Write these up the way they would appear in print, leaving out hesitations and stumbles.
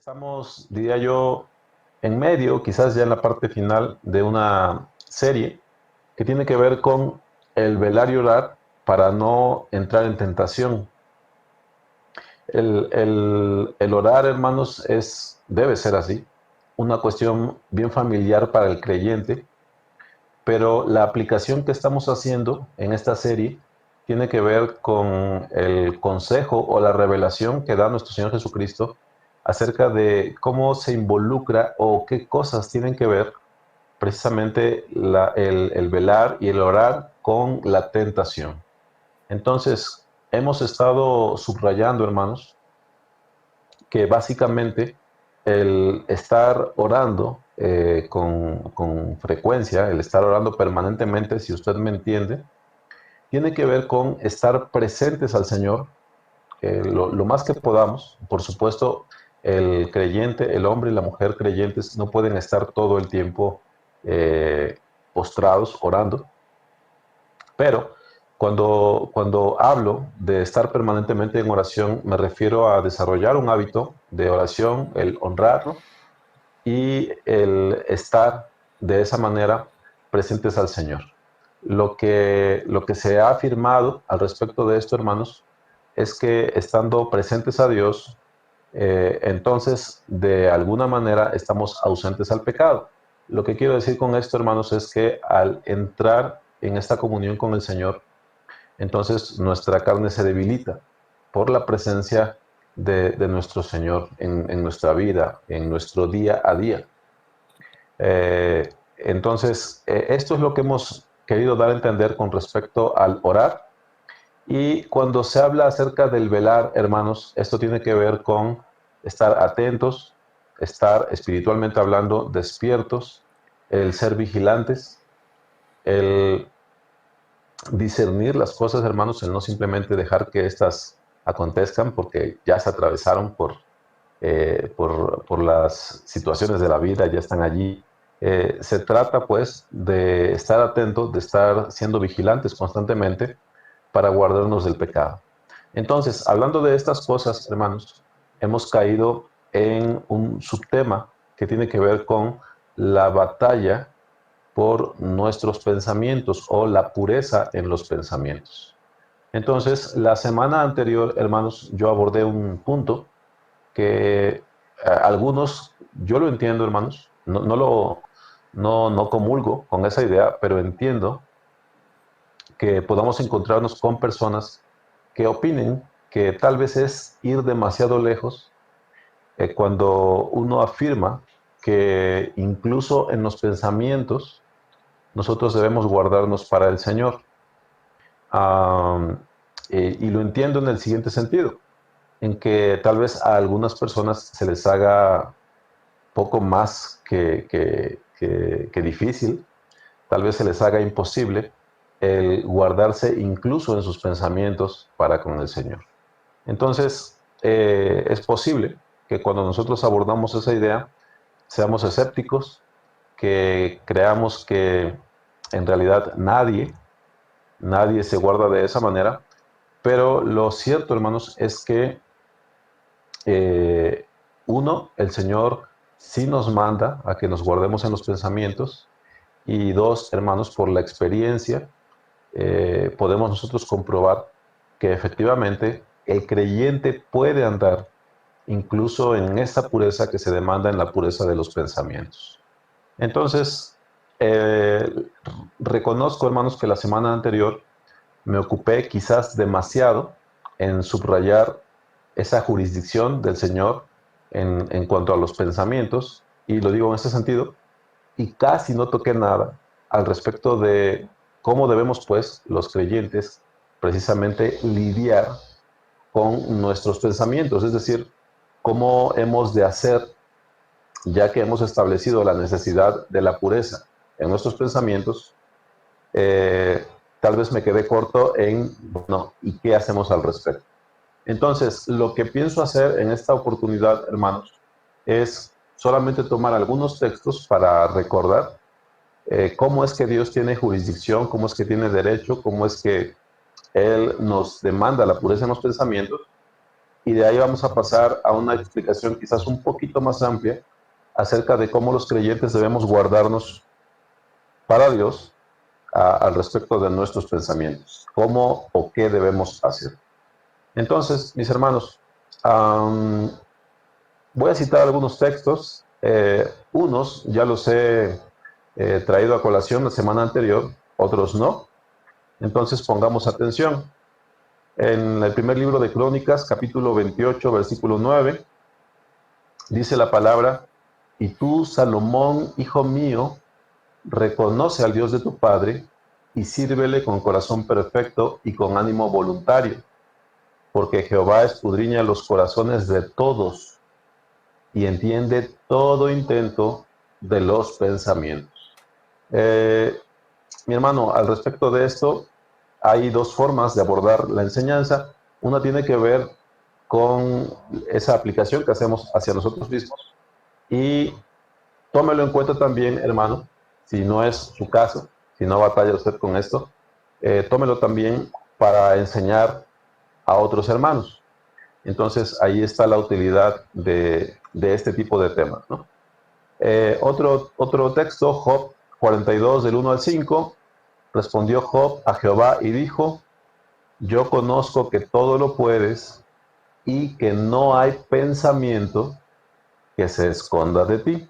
Estamos, diría yo, en medio, quizás ya en la parte final de una serie que tiene que ver con el velar y orar para no entrar en tentación. El orar, hermanos, debe ser así, una cuestión bien familiar para el creyente, pero la aplicación que estamos haciendo en esta serie tiene que ver con el consejo o la revelación que da nuestro Señor Jesucristo acerca de cómo se involucra o qué cosas tienen que ver precisamente el velar y el orar con la tentación. Entonces, hemos estado subrayando, hermanos, que básicamente el estar orando con frecuencia, el estar orando permanentemente, si usted me entiende, tiene que ver con estar presentes al Señor lo más que podamos. Por supuesto, el creyente, el hombre y la mujer creyentes no pueden estar todo el tiempo eh, postrados orando, pero cuando hablo de estar permanentemente en oración, me refiero a desarrollar un hábito de oración, el honrarlo y el estar de esa manera presentes al Señor. Lo que se ha afirmado al respecto de esto, hermanos, es que estando presentes a Dios, entonces de alguna manera estamos ausentes al pecado. Lo que quiero decir con esto, hermanos, es que al entrar en esta comunión con el Señor, entonces nuestra carne se debilita por la presencia de nuestro Señor en nuestra vida, en nuestro día a día. Entonces, esto es lo que hemos querido dar a entender con respecto al orar. Y cuando se habla acerca del velar, hermanos, esto tiene que ver con estar atentos, estar espiritualmente hablando despiertos, el ser vigilantes, el discernir las cosas, hermanos, el no simplemente dejar que éstas acontezcan porque ya se atravesaron por las situaciones de la vida, ya están allí. Se trata pues de estar atentos, de estar siendo vigilantes constantemente para guardarnos del pecado. Entonces, hablando de estas cosas, hermanos, hemos caído en un subtema que tiene que ver con la batalla por nuestros pensamientos o la pureza en los pensamientos. Entonces, la semana anterior, hermanos, yo abordé un punto que algunos, yo lo entiendo, hermanos, no comulgo con esa idea, pero entiendo que podamos encontrarnos con personas que opinen que tal vez es ir demasiado lejos cuando uno afirma que incluso en los pensamientos nosotros debemos guardarnos para el Señor. Um, y lo entiendo en el siguiente sentido, en que tal vez a algunas personas se les haga poco más que difícil, tal vez se les haga imposible el guardarse incluso en sus pensamientos para con el Señor. Entonces, es posible que cuando nosotros abordamos esa idea, seamos escépticos, que creamos que en realidad nadie se guarda de esa manera, pero lo cierto, hermanos, es que eh, uno, el Señor sí nos manda a que nos guardemos en los pensamientos, y dos, hermanos, por la experiencia, podemos nosotros comprobar que efectivamente el creyente puede andar incluso en esa pureza que se demanda en la pureza de los pensamientos. Entonces, eh, reconozco, hermanos, que la semana anterior me ocupé quizás demasiado en subrayar esa jurisdicción del Señor en cuanto a los pensamientos, y lo digo en este sentido, y casi no toqué nada al respecto de cómo debemos, pues, los creyentes, precisamente lidiar con nuestros pensamientos, es decir, cómo hemos de hacer, ya que hemos establecido la necesidad de la pureza en nuestros pensamientos. eh, Tal vez me quedé corto en, bueno, ¿y qué hacemos al respecto? Entonces, lo que pienso hacer en esta oportunidad, hermanos, es solamente tomar algunos textos para recordar cómo es que Dios tiene jurisdicción, cómo es que tiene derecho, cómo es que Él nos demanda la pureza en los pensamientos, y de ahí vamos a pasar a una explicación quizás un poquito más amplia acerca de cómo los creyentes debemos guardarnos para Dios al respecto de nuestros pensamientos, cómo o qué debemos hacer. Entonces, mis hermanos, voy a citar algunos textos, unos ya los he traído a colación la semana anterior, otros no, entonces pongamos atención. En el primer libro de Crónicas, capítulo 28, versículo 9, dice la palabra: y tú, Salomón, hijo mío, reconoce al Dios de tu Padre y sírvele con corazón perfecto y con ánimo voluntario, porque Jehová escudriña los corazones de todos y entiende todo intento de los pensamientos. Mi hermano, al respecto de esto, hay dos formas de abordar la enseñanza. Una tiene que ver con esa aplicación que hacemos hacia nosotros mismos, y tómelo en cuenta también, hermano, si no es su caso, si no batalla usted con esto, tómelo también para enseñar a otros hermanos. Entonces, ahí está la utilidad de este tipo de temas, ¿no? Otro texto, Job 42, del 1 al 5, respondió Job a Jehová y dijo: yo conozco que todo lo puedes y que no hay pensamiento que se esconda de ti.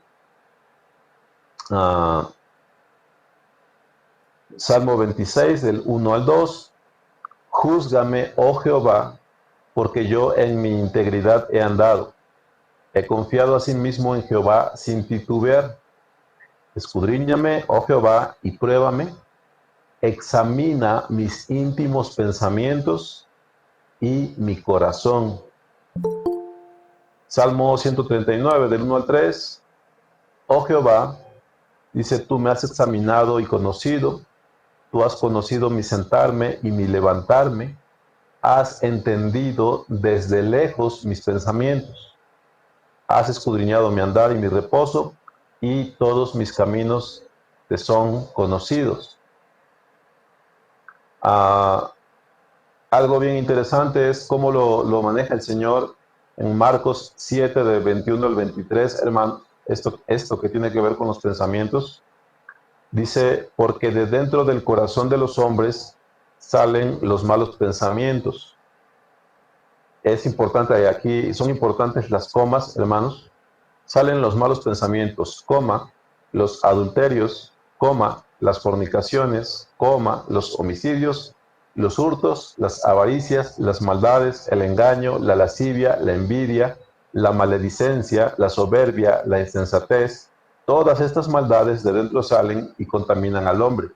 Salmo 26, del 1 al 2, júzgame, oh Jehová, porque yo en mi integridad he andado. He confiado asimismo en Jehová sin titubear. Escudriñame, oh Jehová, y pruébame. Examina mis íntimos pensamientos y mi corazón. Salmo 139, del 1 al 3. Oh Jehová, dice, tú me has examinado y conocido. Tú has conocido mi sentarme y mi levantarme. Has entendido desde lejos mis pensamientos. Has escudriñado mi andar y mi reposo, y todos mis caminos te son conocidos. Algo bien interesante es cómo lo maneja el Señor en Marcos 7, de 21 al 23, hermano. Esto que tiene que ver con los pensamientos. Dice, porque de dentro del corazón de los hombres salen los malos pensamientos. Es importante, aquí son importantes las comas, hermanos. Salen los malos pensamientos, coma, los adulterios, coma, las fornicaciones, coma, los homicidios, los hurtos, las avaricias, las maldades, el engaño, la lascivia, la envidia, la maledicencia, la soberbia, la insensatez. Todas estas maldades de dentro salen y contaminan al hombre.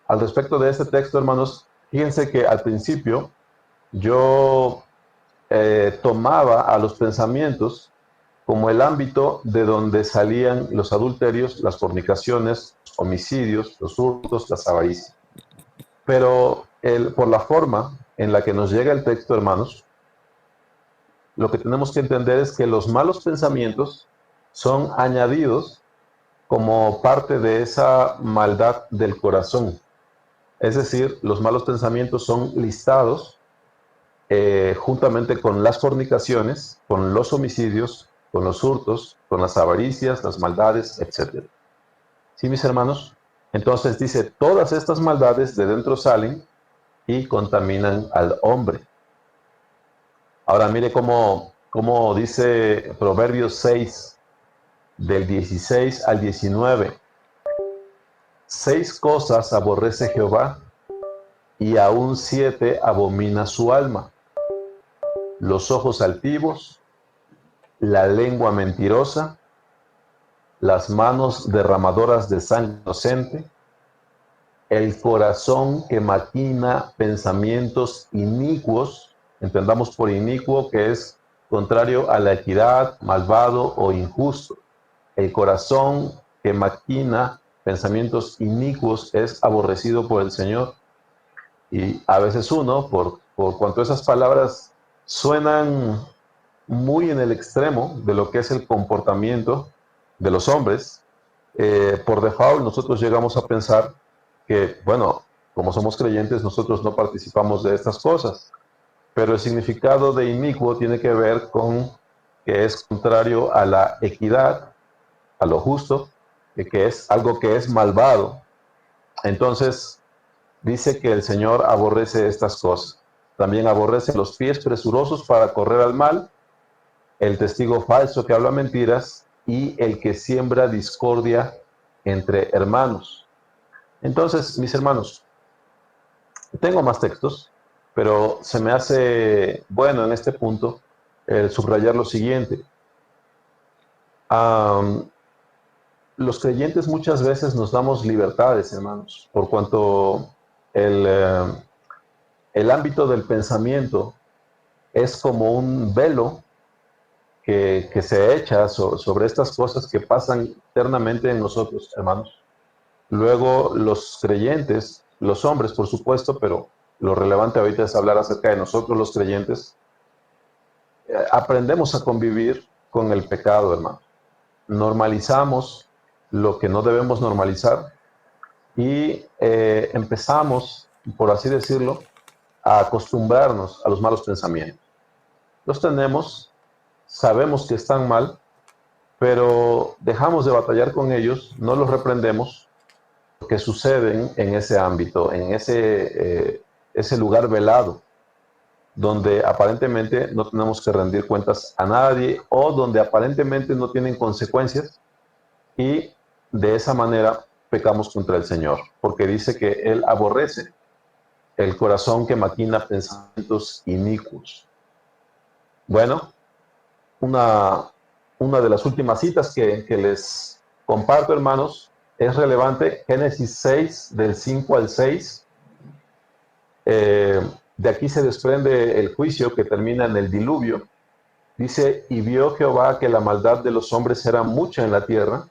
Al respecto de este texto, hermanos, fíjense que al principio yo tomaba a los pensamientos como el ámbito de donde salían los adulterios, las fornicaciones, los homicidios, los hurtos, las avaricias. Pero por la forma en la que nos llega el texto, hermanos, lo que tenemos que entender es que los malos pensamientos son añadidos como parte de esa maldad del corazón. Es decir, los malos pensamientos son listados juntamente con las fornicaciones, con los homicidios, con los hurtos, con las avaricias, las maldades, etc. ¿Sí, mis hermanos? Entonces dice, todas estas maldades de dentro salen y contaminan al hombre. Ahora mire cómo dice Proverbios 6, del 16 al 19. 6 cosas aborrece Jehová, y aún 7 abomina su alma: los ojos altivos, la lengua mentirosa, las manos derramadoras de sangre inocente, el corazón que maquina pensamientos inicuos. Entendamos por inicuo que es contrario a la equidad, malvado o injusto. El corazón que maquina pensamientos inicuos es aborrecido por el Señor. Y a veces uno, por cuanto esas palabras suenan muy en el extremo de lo que es el comportamiento de los hombres, por default nosotros llegamos a pensar que, bueno, como somos creyentes, nosotros no participamos de estas cosas. Pero el significado de inicuo tiene que ver con que es contrario a la equidad, a lo justo, que es algo que es malvado. Entonces, dice que el Señor aborrece estas cosas. También aborrece los pies presurosos para correr al mal, el testigo falso que habla mentiras y el que siembra discordia entre hermanos. Entonces, mis hermanos, tengo más textos, pero se me hace bueno en este punto el subrayar lo siguiente. Um, los creyentes muchas veces nos damos libertades, hermanos, por cuanto el ámbito del pensamiento es como un velo que se echa sobre estas cosas que pasan internamente en nosotros, hermanos. Luego los creyentes, los hombres por supuesto, pero lo relevante ahorita es hablar acerca de nosotros los creyentes, aprendemos a convivir con el pecado, hermano. Normalizamos lo que no debemos normalizar y empezamos, por así decirlo, a acostumbrarnos a los malos pensamientos. Los tenemos, sabemos que están mal, pero dejamos de batallar con ellos, no los reprendemos, porque suceden en ese ámbito, en ese lugar velado, donde aparentemente no tenemos que rendir cuentas a nadie o donde aparentemente no tienen consecuencias y de esa manera pecamos contra el Señor, porque dice que Él aborrece el corazón que maquina pensamientos inicuos. Bueno, una de las últimas citas que les comparto, hermanos, es relevante, Génesis 6, del 5 al 6. De aquí se desprende el juicio que termina en el diluvio. Dice, y vio Jehová que la maldad de los hombres era mucha en la tierra,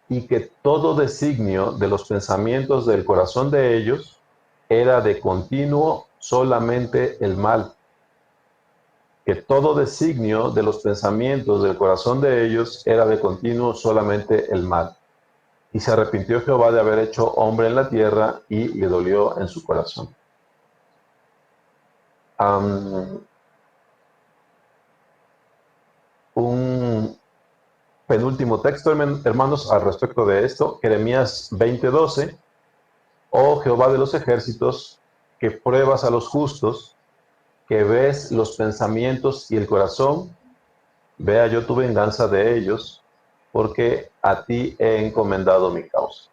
y que todo designio de los pensamientos del corazón de ellos era de continuo solamente el mal, que todo designio de los pensamientos del corazón de ellos era de continuo solamente el mal. Y se arrepintió Jehová de haber hecho hombre en la tierra y le dolió en su corazón. Un penúltimo texto, hermanos, al respecto de esto, Jeremías 20:12. Oh Jehová de los ejércitos, que pruebas a los justos, que ves los pensamientos y el corazón, vea yo tu venganza de ellos, porque a ti he encomendado mi causa.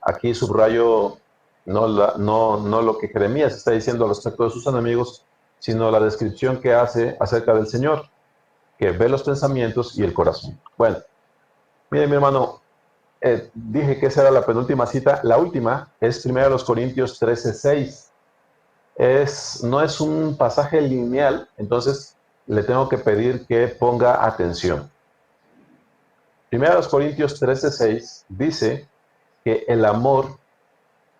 Aquí subrayo no lo que Jeremías está diciendo al respecto de sus enemigos, sino la descripción que hace acerca del Señor, que ve los pensamientos y el corazón. Bueno, mire mi hermano, dije que esa era la penúltima cita. La última es 1 Corintios 13:6. No es un pasaje lineal, entonces le tengo que pedir que ponga atención. 1 Corintios 13:6 dice que el amor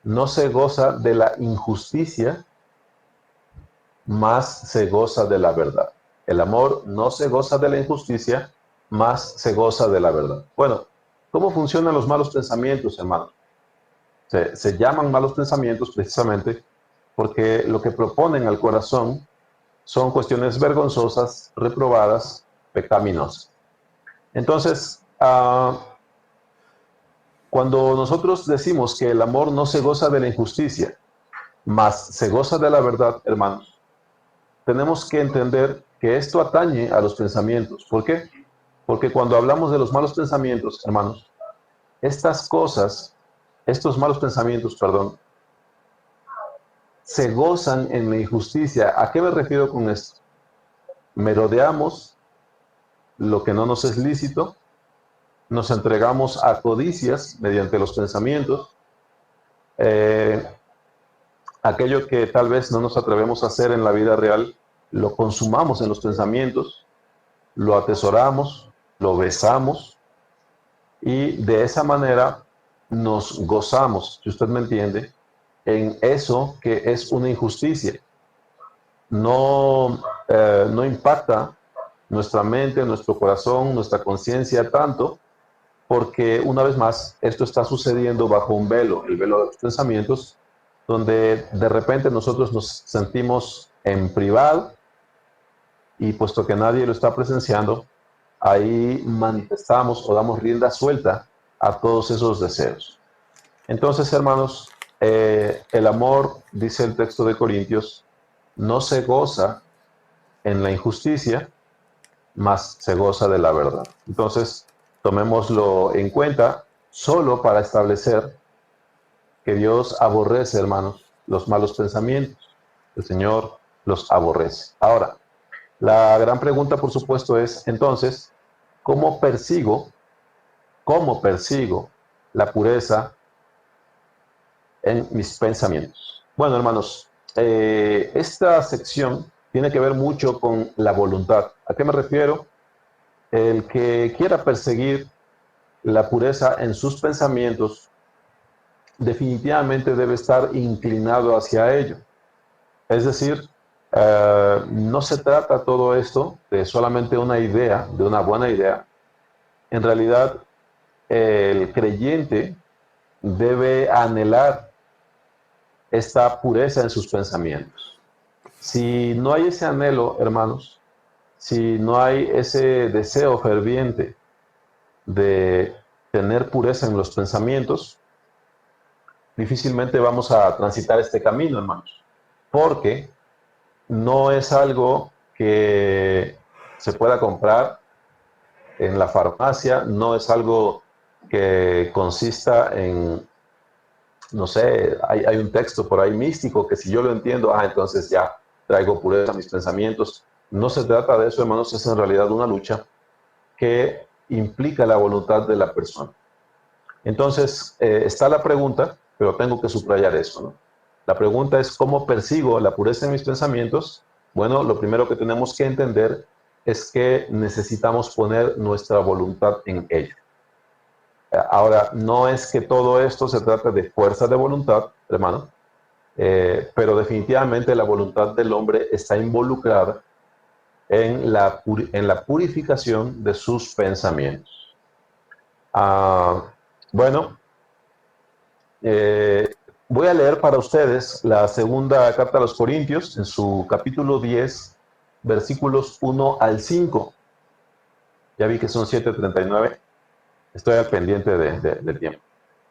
no se goza de la injusticia, más se goza de la verdad. El amor no se goza de la injusticia, más se goza de la verdad. Bueno, ¿cómo funcionan los malos pensamientos, hermano? Se llaman malos pensamientos precisamente porque lo que proponen al corazón son cuestiones vergonzosas, reprobadas, pecaminosas. Entonces, cuando nosotros decimos que el amor no se goza de la injusticia, mas se goza de la verdad, hermanos, tenemos que entender que esto atañe a los pensamientos. ¿Por qué? Porque cuando hablamos de los malos pensamientos, hermanos, estos malos pensamientos, perdón, se gozan en la injusticia. ¿A qué me refiero con esto? Merodeamos lo que no nos es lícito, nos entregamos a codicias mediante los pensamientos, eh, aquello que tal vez no nos atrevemos a hacer en la vida real, lo consumamos en los pensamientos, lo atesoramos, lo besamos y de esa manera nos gozamos, si usted me entiende, en eso que es una injusticia. No impacta nuestra mente, nuestro corazón, nuestra conciencia tanto, porque una vez más, esto está sucediendo bajo un velo, el velo de los pensamientos, donde de repente nosotros nos sentimos en privado, y puesto que nadie lo está presenciando, ahí manifestamos o damos rienda suelta a todos esos deseos. Entonces, hermanos, el amor, dice el texto de Corintios, no se goza en la injusticia, mas se goza de la verdad. Entonces, tomémoslo en cuenta solo para establecer que Dios aborrece, hermanos, los malos pensamientos. El Señor los aborrece. Ahora, la gran pregunta, por supuesto, es entonces, cómo persigo la pureza en mis pensamientos? Bueno, hermanos, esta sección tiene que ver mucho con la voluntad. ¿A qué me refiero? El que quiera perseguir la pureza en sus pensamientos definitivamente debe estar inclinado hacia ello. Es decir, no se trata todo esto de solamente una idea, de una buena idea. En realidad, el creyente debe anhelar esta pureza en sus pensamientos. Si no hay ese anhelo, hermanos, si no hay ese deseo ferviente de tener pureza en los pensamientos, difícilmente vamos a transitar este camino, hermanos, porque no es algo que se pueda comprar en la farmacia, no es algo que consista en, no sé, hay un texto por ahí místico que si yo lo entiendo, entonces ya traigo pureza a mis pensamientos. No se trata de eso, hermanos, es en realidad una lucha que implica la voluntad de la persona. Entonces, está la pregunta, pero tengo que subrayar eso, ¿no? La pregunta es, ¿cómo persigo la pureza en mis pensamientos? Bueno, lo primero que tenemos que entender es que necesitamos poner nuestra voluntad en ello. Ahora, no es que todo esto se trate de fuerza de voluntad, hermano, pero definitivamente la voluntad del hombre está involucrada en la purificación de sus pensamientos. Bueno, voy a leer para ustedes la segunda carta a los Corintios, en su capítulo 10, versículos 1 al 5. Ya vi que son 7:39. Estoy al pendiente del tiempo.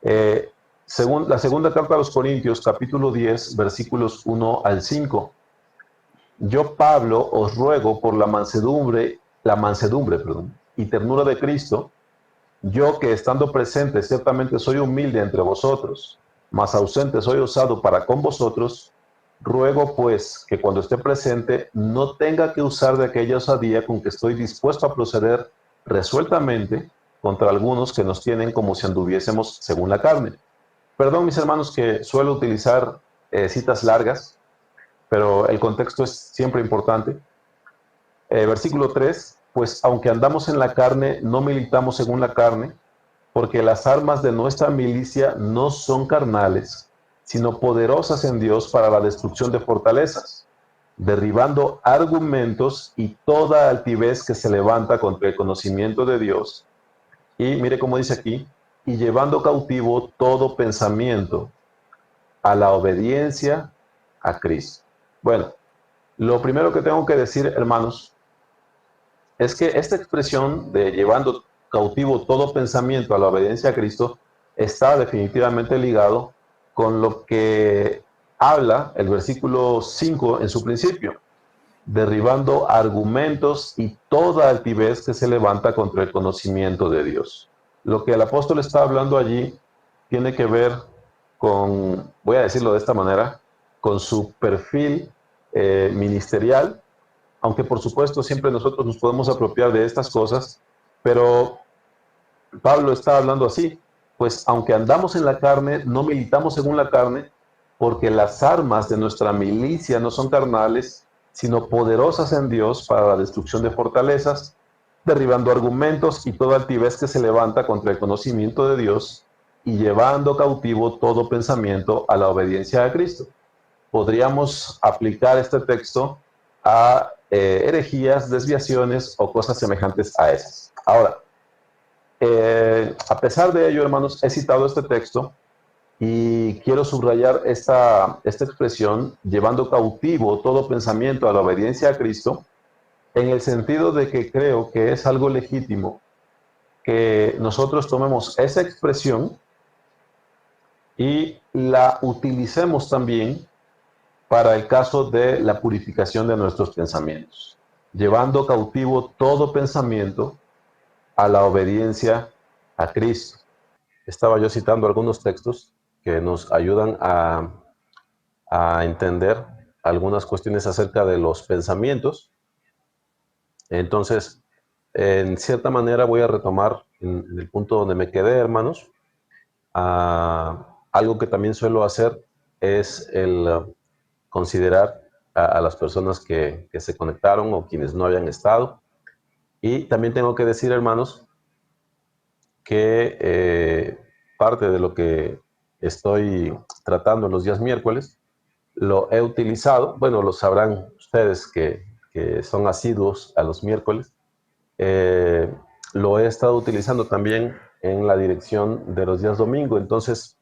La segunda carta a los Corintios, capítulo 10, versículos 1 al 5. Yo, Pablo, os ruego por la mansedumbre, perdón, y ternura de Cristo, yo que estando presente ciertamente soy humilde entre vosotros, mas ausente soy osado para con vosotros, ruego pues que cuando esté presente no tenga que usar de aquella osadía con que estoy dispuesto a proceder resueltamente contra algunos que nos tienen como si anduviésemos según la carne. Perdón, mis hermanos, que suelo utilizar citas largas, pero el contexto es siempre importante. Versículo 3, pues aunque andamos en la carne, no militamos según la carne, porque las armas de nuestra milicia no son carnales, sino poderosas en Dios para la destrucción de fortalezas, derribando argumentos y toda altivez que se levanta contra el conocimiento de Dios. Y mire cómo dice aquí, y llevando cautivo todo pensamiento a la obediencia a Cristo. Bueno, lo primero que tengo que decir, hermanos, es que esta expresión de llevando cautivo todo pensamiento a la obediencia a Cristo está definitivamente ligado con lo que habla el versículo 5 en su principio, derribando argumentos y toda altivez que se levanta contra el conocimiento de Dios. Lo que el apóstol está hablando allí tiene que ver con, voy a decirlo de esta manera, con su perfil ministerial, aunque por supuesto siempre nosotros nos podemos apropiar de estas cosas, pero Pablo está hablando así, pues aunque andamos en la carne, no militamos según la carne, porque las armas de nuestra milicia no son carnales, sino poderosas en Dios para la destrucción de fortalezas, derribando argumentos y toda altivez que se levanta contra el conocimiento de Dios y llevando cautivo todo pensamiento a la obediencia a Cristo. Podríamos aplicar este texto a herejías, desviaciones o cosas semejantes a esas. Ahora, a pesar de ello, hermanos, he citado este texto Y quiero subrayar esta expresión, llevando cautivo todo pensamiento a la obediencia a Cristo, en el sentido de que creo que es algo legítimo que nosotros tomemos esa expresión y la utilicemos también para el caso de la purificación de nuestros pensamientos, llevando cautivo todo pensamiento a la obediencia a Cristo. Estaba yo citando algunos textos que nos ayudan a entender algunas cuestiones acerca de los pensamientos. Entonces, en cierta manera voy a retomar en el punto donde me quedé, hermanos. Algo que también suelo hacer es el considerar a las personas que se conectaron o quienes no habían estado. Y también tengo que decir, hermanos, que parte de lo que estoy tratando los días miércoles lo he utilizado, bueno, lo sabrán ustedes que son asiduos a los miércoles, eh, lo he estado utilizando también en la dirección de los días domingo. Entonces,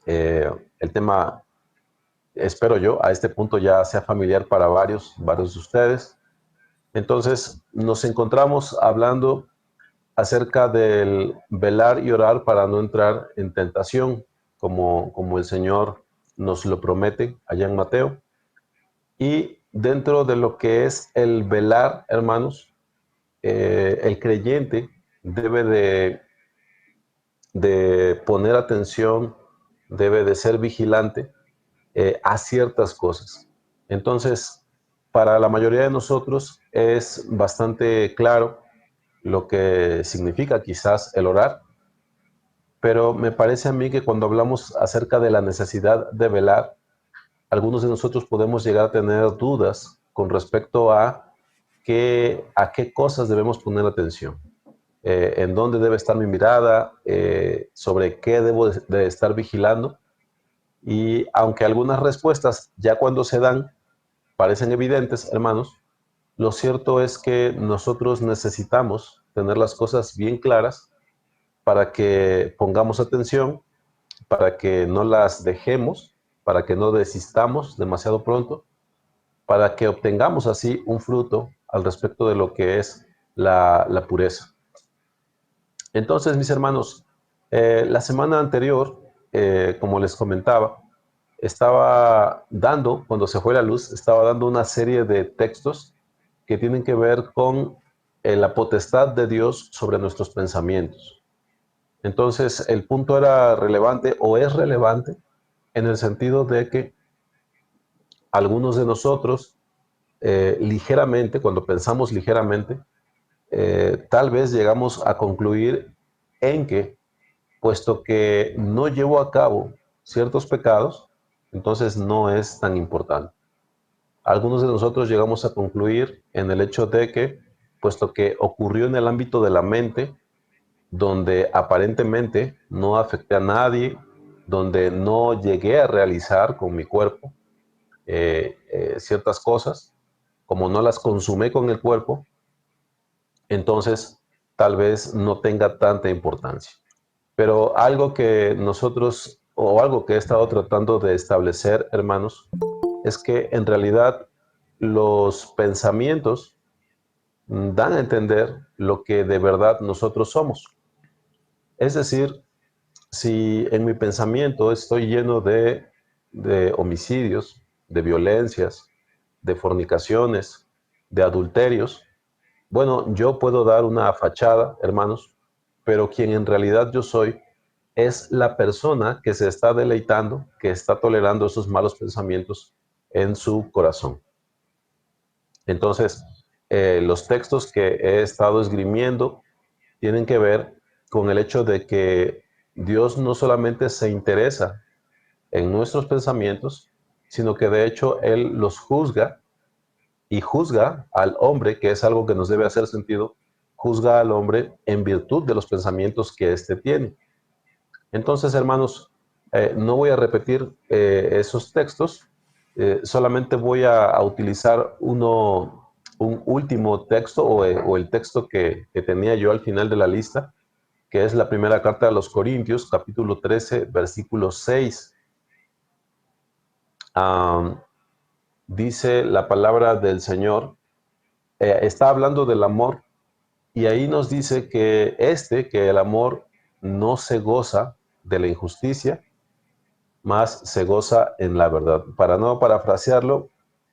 el tema, espero yo, a este punto ya sea familiar para varios de ustedes. Entonces, nos encontramos hablando acerca del velar y orar para no entrar en tentación, como el Señor nos lo promete allá en Mateo. Y dentro de lo que es el velar, hermanos, el creyente debe de poner atención, debe de ser vigilante a ciertas cosas. Entonces, para la mayoría de nosotros es bastante claro lo que significa quizás el orar, pero me parece a mí que cuando hablamos acerca de la necesidad de velar, algunos de nosotros podemos llegar a tener dudas con respecto a qué cosas debemos poner atención, en dónde debe estar mi mirada, sobre qué debo de estar vigilando. Y aunque algunas respuestas ya cuando se dan parecen evidentes, hermanos, lo cierto es que nosotros necesitamos tener las cosas bien claras para que pongamos atención, para que no las dejemos, para que no desistamos demasiado pronto, para que obtengamos así un fruto al respecto de lo que es la pureza. Entonces, mis hermanos, la semana anterior, como les comentaba, estaba dando, cuando se fue la luz, estaba dando una serie de textos que tienen que ver con la potestad de Dios sobre nuestros pensamientos. Entonces, el punto era relevante o es relevante en el sentido de que algunos de nosotros, ligeramente, cuando pensamos ligeramente, tal vez llegamos a concluir en que, puesto que no llevo a cabo ciertos pecados, entonces no es tan importante. Algunos de nosotros llegamos a concluir en el hecho de que, puesto que ocurrió en el ámbito de la mente, donde aparentemente no afecté a nadie, donde no llegué a realizar con mi cuerpo ciertas cosas, como no las consumé con el cuerpo, entonces tal vez no tenga tanta importancia. Pero algo que nosotros, o algo que he estado tratando de establecer, hermanos, es que en realidad los pensamientos dan a entender lo que de verdad nosotros somos. Es decir, si en mi pensamiento estoy lleno de homicidios, de violencias, de fornicaciones, de adulterios, bueno, yo puedo dar una fachada, hermanos, pero quien en realidad yo soy es la persona que se está deleitando, que está tolerando esos malos pensamientos en su corazón. Entonces, los textos que he estado esgrimiendo tienen que ver con el hecho de que Dios no solamente se interesa en nuestros pensamientos, sino que de hecho Él los juzga y juzga al hombre, que es algo que nos debe hacer sentido, juzga al hombre en virtud de los pensamientos que éste tiene. Entonces, hermanos, no voy a repetir esos textos, solamente voy a utilizar un último texto o el texto que tenía yo al final de la lista, que es la primera carta de los Corintios, capítulo 13, versículo 6. Dice la palabra del Señor, está hablando del amor, y ahí nos dice que el amor no se goza de la injusticia, más se goza en la verdad. Para no parafrasearlo,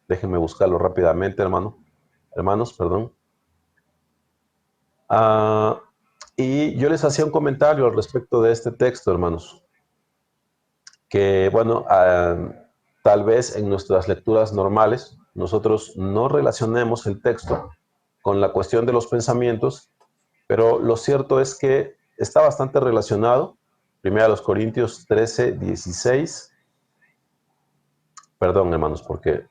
déjenme buscarlo rápidamente, hermanos, perdón. Y yo les hacía un comentario al respecto de este texto, hermanos, que bueno, tal vez en nuestras lecturas normales nosotros no relacionemos el texto con la cuestión de los pensamientos, pero lo cierto es que está bastante relacionado. Primera a los Corintios 13, 16. Perdón, hermanos, porque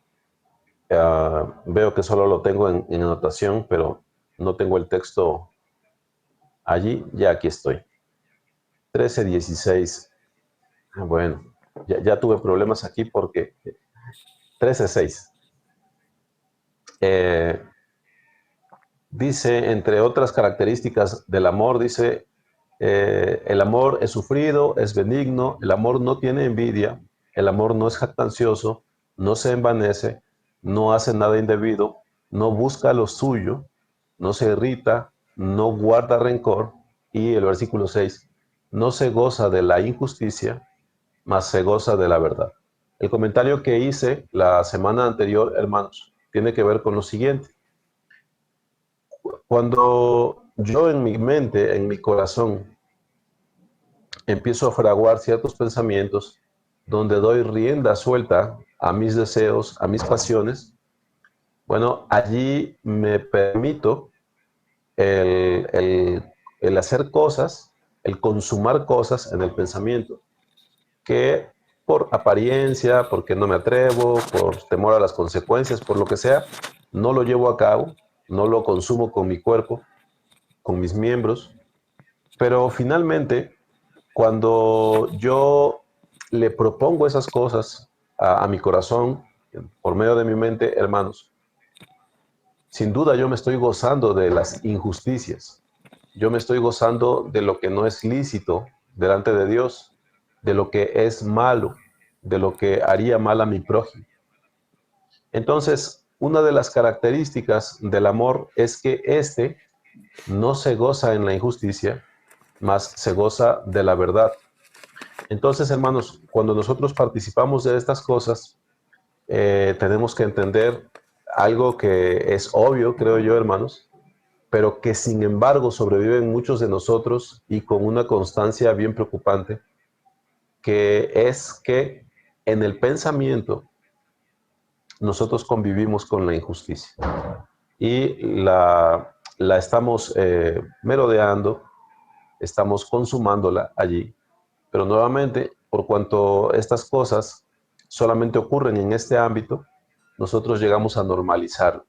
veo que solo lo tengo en anotación, pero no tengo el texto allí. Ya aquí estoy. 13, 16. Bueno, ya tuve problemas aquí porque 13, 6. Dice, entre otras características del amor, dice, el amor es sufrido, es benigno, el amor no tiene envidia, el amor no es jactancioso, no se envanece, no hace nada indebido, no busca lo suyo, no se irrita, no guarda rencor. Y el versículo 6, no se goza de la injusticia, mas se goza de la verdad. El comentario que hice la semana anterior, hermanos, tiene que ver con lo siguiente. Cuando yo en mi mente, en mi corazón, empiezo a fraguar ciertos pensamientos donde doy rienda suelta a mis deseos, a mis pasiones, bueno, allí me permito el, el, el hacer cosas, el consumar cosas en el pensamiento, que por apariencia, porque no me atrevo, por temor a las consecuencias, por lo que sea, no lo llevo a cabo, no lo consumo con mi cuerpo, con mis miembros, pero finalmente, cuando yo le propongo esas cosas a mi corazón, por medio de mi mente, hermanos, sin duda yo me estoy gozando de las injusticias. Yo me estoy gozando de lo que no es lícito delante de Dios, de lo que es malo, de lo que haría mal a mi prójimo. Entonces, una de las características del amor es que éste no se goza en la injusticia, mas se goza de la verdad. Entonces, hermanos, cuando nosotros participamos de estas cosas, tenemos que entender algo que es obvio, creo yo, hermanos, pero que sin embargo sobreviven muchos de nosotros y con una constancia bien preocupante, que es que en el pensamiento nosotros convivimos con la injusticia y la estamos merodeando, estamos consumándola allí. Pero nuevamente, por cuanto estas cosas solamente ocurren en este ámbito, nosotros llegamos a normalizar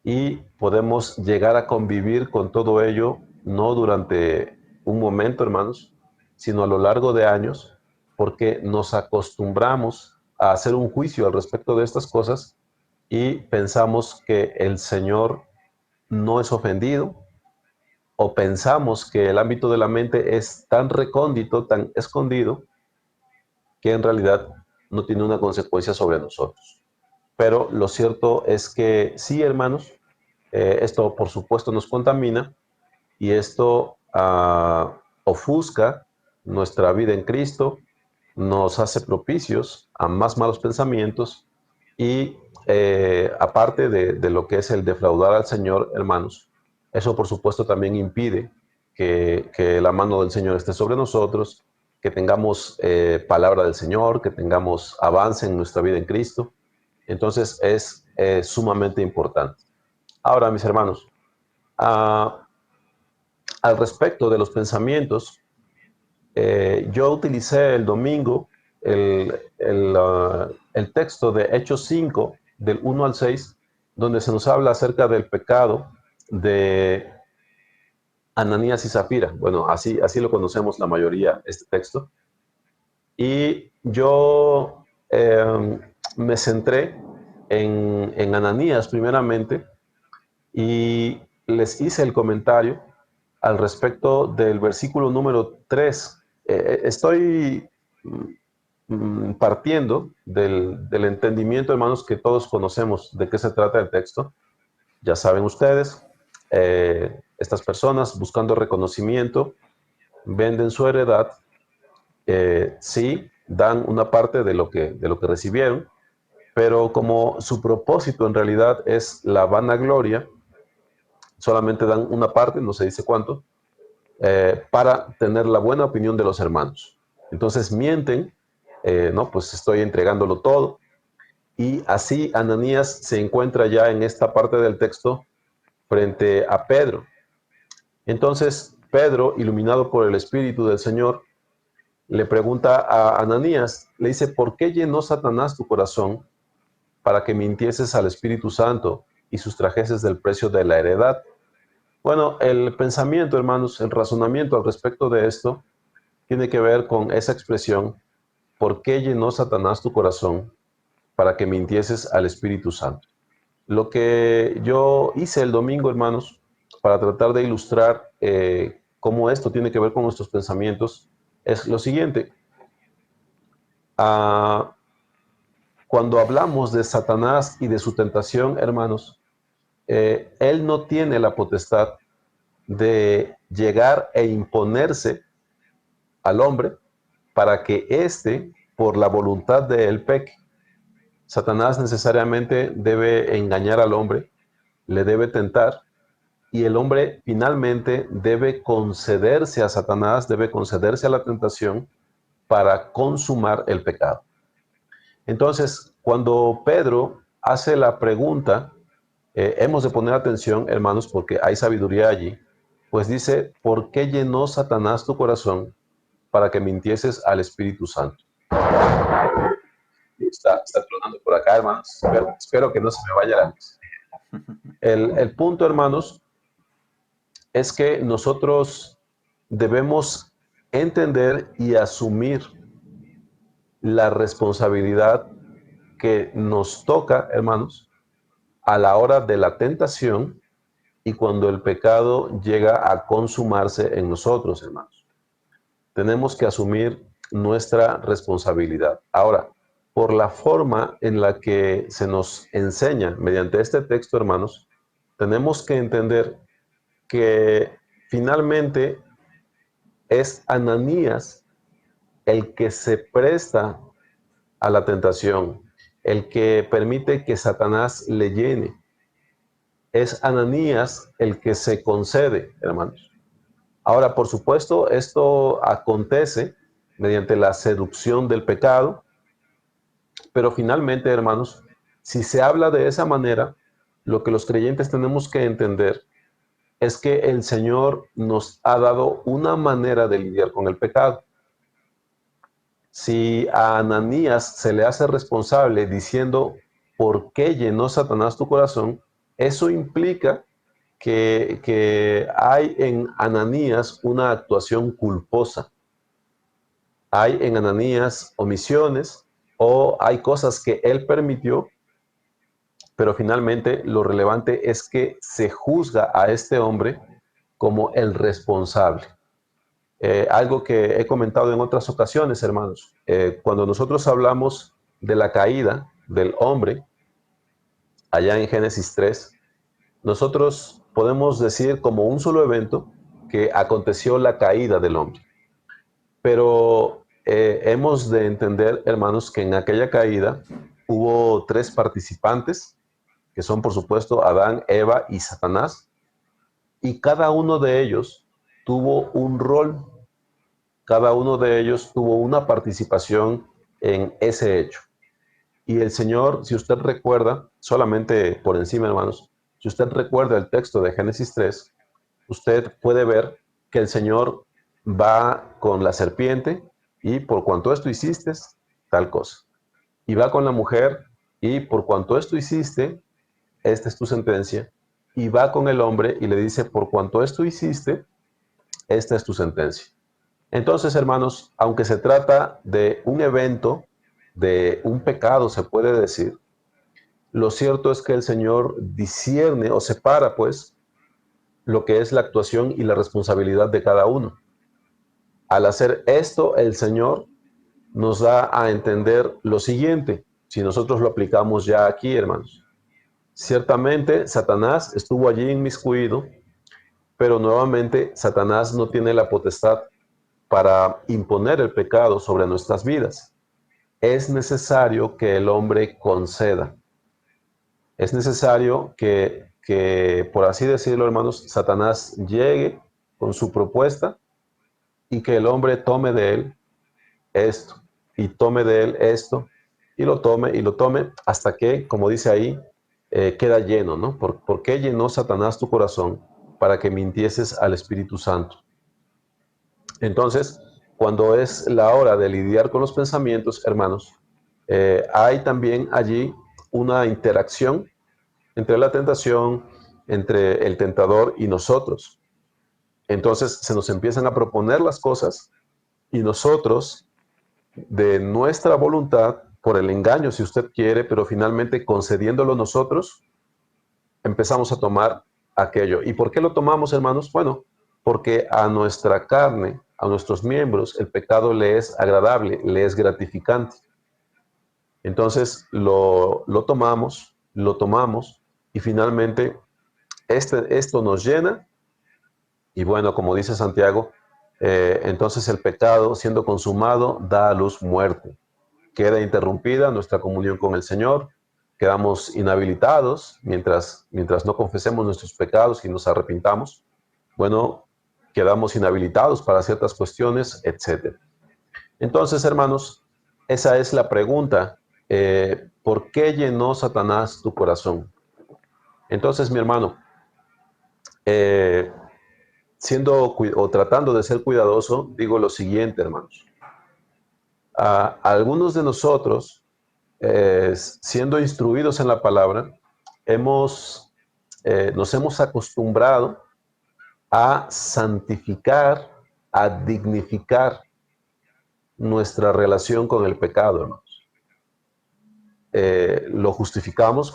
y podemos llegar a convivir con todo ello, no durante un momento, hermanos, sino a lo largo de años, porque nos acostumbramos a hacer un juicio al respecto de estas cosas y pensamos que el Señor no es ofendido, o pensamos que el ámbito de la mente es tan recóndito, tan escondido, que en realidad no tiene una consecuencia sobre nosotros. Pero lo cierto es que sí, hermanos, esto por supuesto nos contamina y esto ofusca nuestra vida en Cristo, nos hace propicios a más malos pensamientos y aparte de lo que es el defraudar al Señor, hermanos, eso por supuesto también impide que la mano del Señor esté sobre nosotros, que tengamos palabra del Señor, que tengamos avance en nuestra vida en Cristo. Entonces es sumamente importante. Ahora, mis hermanos, al respecto de los pensamientos, yo utilicé el domingo el texto de Hechos 5, del 1 al 6, donde se nos habla acerca del pecado de Ananías y Zafira. Bueno, así lo conocemos la mayoría, este texto. Y yo me centré en Ananías primeramente y les hice el comentario al respecto del versículo número 3. Estoy partiendo del entendimiento, hermanos, que todos conocemos de qué se trata el texto. Ya saben ustedes, estas personas buscando reconocimiento venden su heredad, sí, dan una parte de lo que recibieron, pero como su propósito en realidad es la vanagloria, solamente dan una parte, no se dice cuánto, para tener la buena opinión de los hermanos. Entonces mienten, no, pues estoy entregándolo todo. Y así Ananías se encuentra ya en esta parte del texto frente a Pedro. Entonces Pedro, iluminado por el Espíritu del Señor, le pregunta a Ananías, le dice, ¿por qué llenó Satanás tu corazón para que mintieses al Espíritu Santo y sustrajeses del precio de la heredad? Bueno, el pensamiento, hermanos, el razonamiento al respecto de esto tiene que ver con esa expresión, ¿por qué llenó Satanás tu corazón para que mintieses al Espíritu Santo? Lo que yo hice el domingo, hermanos, para tratar de ilustrar cómo esto tiene que ver con nuestros pensamientos, es lo siguiente. Cuando hablamos de Satanás y de su tentación, hermanos, él no tiene la potestad de llegar e imponerse al hombre para que éste, por la voluntad de él, peque. Satanás necesariamente debe engañar al hombre, le debe tentar, y el hombre finalmente debe concederse a Satanás, debe concederse a la tentación para consumar el pecado. Entonces, cuando Pedro hace la pregunta, hemos de poner atención, hermanos, porque hay sabiduría allí, pues dice, ¿por qué llenó Satanás tu corazón para que mintieses al Espíritu Santo? Está tronando por acá, hermanos. Espero que no se me vaya la luz. El punto, hermanos, es que nosotros debemos entender y asumir la responsabilidad que nos toca, hermanos, a la hora de la tentación y cuando el pecado llega a consumarse en nosotros, hermanos. Tenemos que asumir nuestra responsabilidad. Ahora, por la forma en la que se nos enseña mediante este texto, hermanos, tenemos que entender que finalmente es Ananías el que se presta a la tentación, el que permite que Satanás le llene. Es Ananías el que se concede, hermanos. Ahora, por supuesto, esto acontece mediante la seducción del pecado, pero finalmente, hermanos, si se habla de esa manera, lo que los creyentes tenemos que entender es que el Señor nos ha dado una manera de lidiar con el pecado. Si a Ananías se le hace responsable diciendo, ¿por qué llenó Satanás tu corazón? Eso implica que hay en Ananías una actuación culposa. Hay en Ananías omisiones o hay cosas que él permitió, pero finalmente lo relevante es que se juzga a este hombre como el responsable. Algo que he comentado en otras ocasiones, hermanos. Cuando nosotros hablamos de la caída del hombre, allá en Génesis 3, nosotros podemos decir como un solo evento que aconteció la caída del hombre. Pero hemos de entender, hermanos, que en aquella caída hubo tres participantes, que son por supuesto Adán, Eva y Satanás, y cada uno de ellos tuvo un rol. Cada uno de ellos tuvo una participación en ese hecho. Y el Señor, si usted recuerda, solamente por encima, hermanos, si usted recuerda el texto de Génesis 3, usted puede ver que el Señor va con la serpiente y por cuanto esto hiciste, tal cosa. Y va con la mujer y por cuanto esto hiciste, esta es tu sentencia. Y va con el hombre y le dice, por cuanto esto hiciste, esta es tu sentencia. Entonces, hermanos, aunque se trata de un evento, de un pecado, se puede decir, lo cierto es que el Señor discierne o separa, pues, lo que es la actuación y la responsabilidad de cada uno. Al hacer esto, el Señor nos da a entender lo siguiente, si nosotros lo aplicamos ya aquí, hermanos. Ciertamente, Satanás estuvo allí inmiscuido, pero nuevamente Satanás no tiene la potestad para imponer el pecado sobre nuestras vidas. Es necesario que el hombre conceda. Es necesario por así decirlo, hermanos, Satanás llegue con su propuesta y que el hombre tome de él esto y tome de él esto y lo tome hasta que, como dice ahí, queda lleno, ¿no? ¿Por qué llenó Satanás tu corazón? Para que mintieses al Espíritu Santo. Entonces, cuando es la hora de lidiar con los pensamientos, hermanos, hay también allí una interacción entre la tentación, entre el tentador y nosotros. Entonces se nos empiezan a proponer las cosas y nosotros, de nuestra voluntad, por el engaño si usted quiere, pero finalmente concediéndolo nosotros, empezamos a tomar aquello. ¿Y por qué lo tomamos, hermanos? Bueno, porque a nuestra carne, a nuestros miembros, el pecado le es agradable, le es gratificante. Entonces lo tomamos y finalmente esto nos llena y bueno, como dice Santiago, entonces el pecado siendo consumado da a luz muerte. Queda interrumpida nuestra comunión con el Señor, quedamos inhabilitados mientras no confesemos nuestros pecados y nos arrepintamos. Bueno, quedamos inhabilitados para ciertas cuestiones, etc. Entonces, hermanos, esa es la pregunta. ¿Por qué llenó Satanás tu corazón? Entonces, mi hermano, eh, tratando de ser cuidadoso, digo lo siguiente, hermanos. A algunos de nosotros, siendo instruidos en la palabra, nos hemos acostumbrado a santificar, a dignificar nuestra relación con el pecado, hermanos. Lo justificamos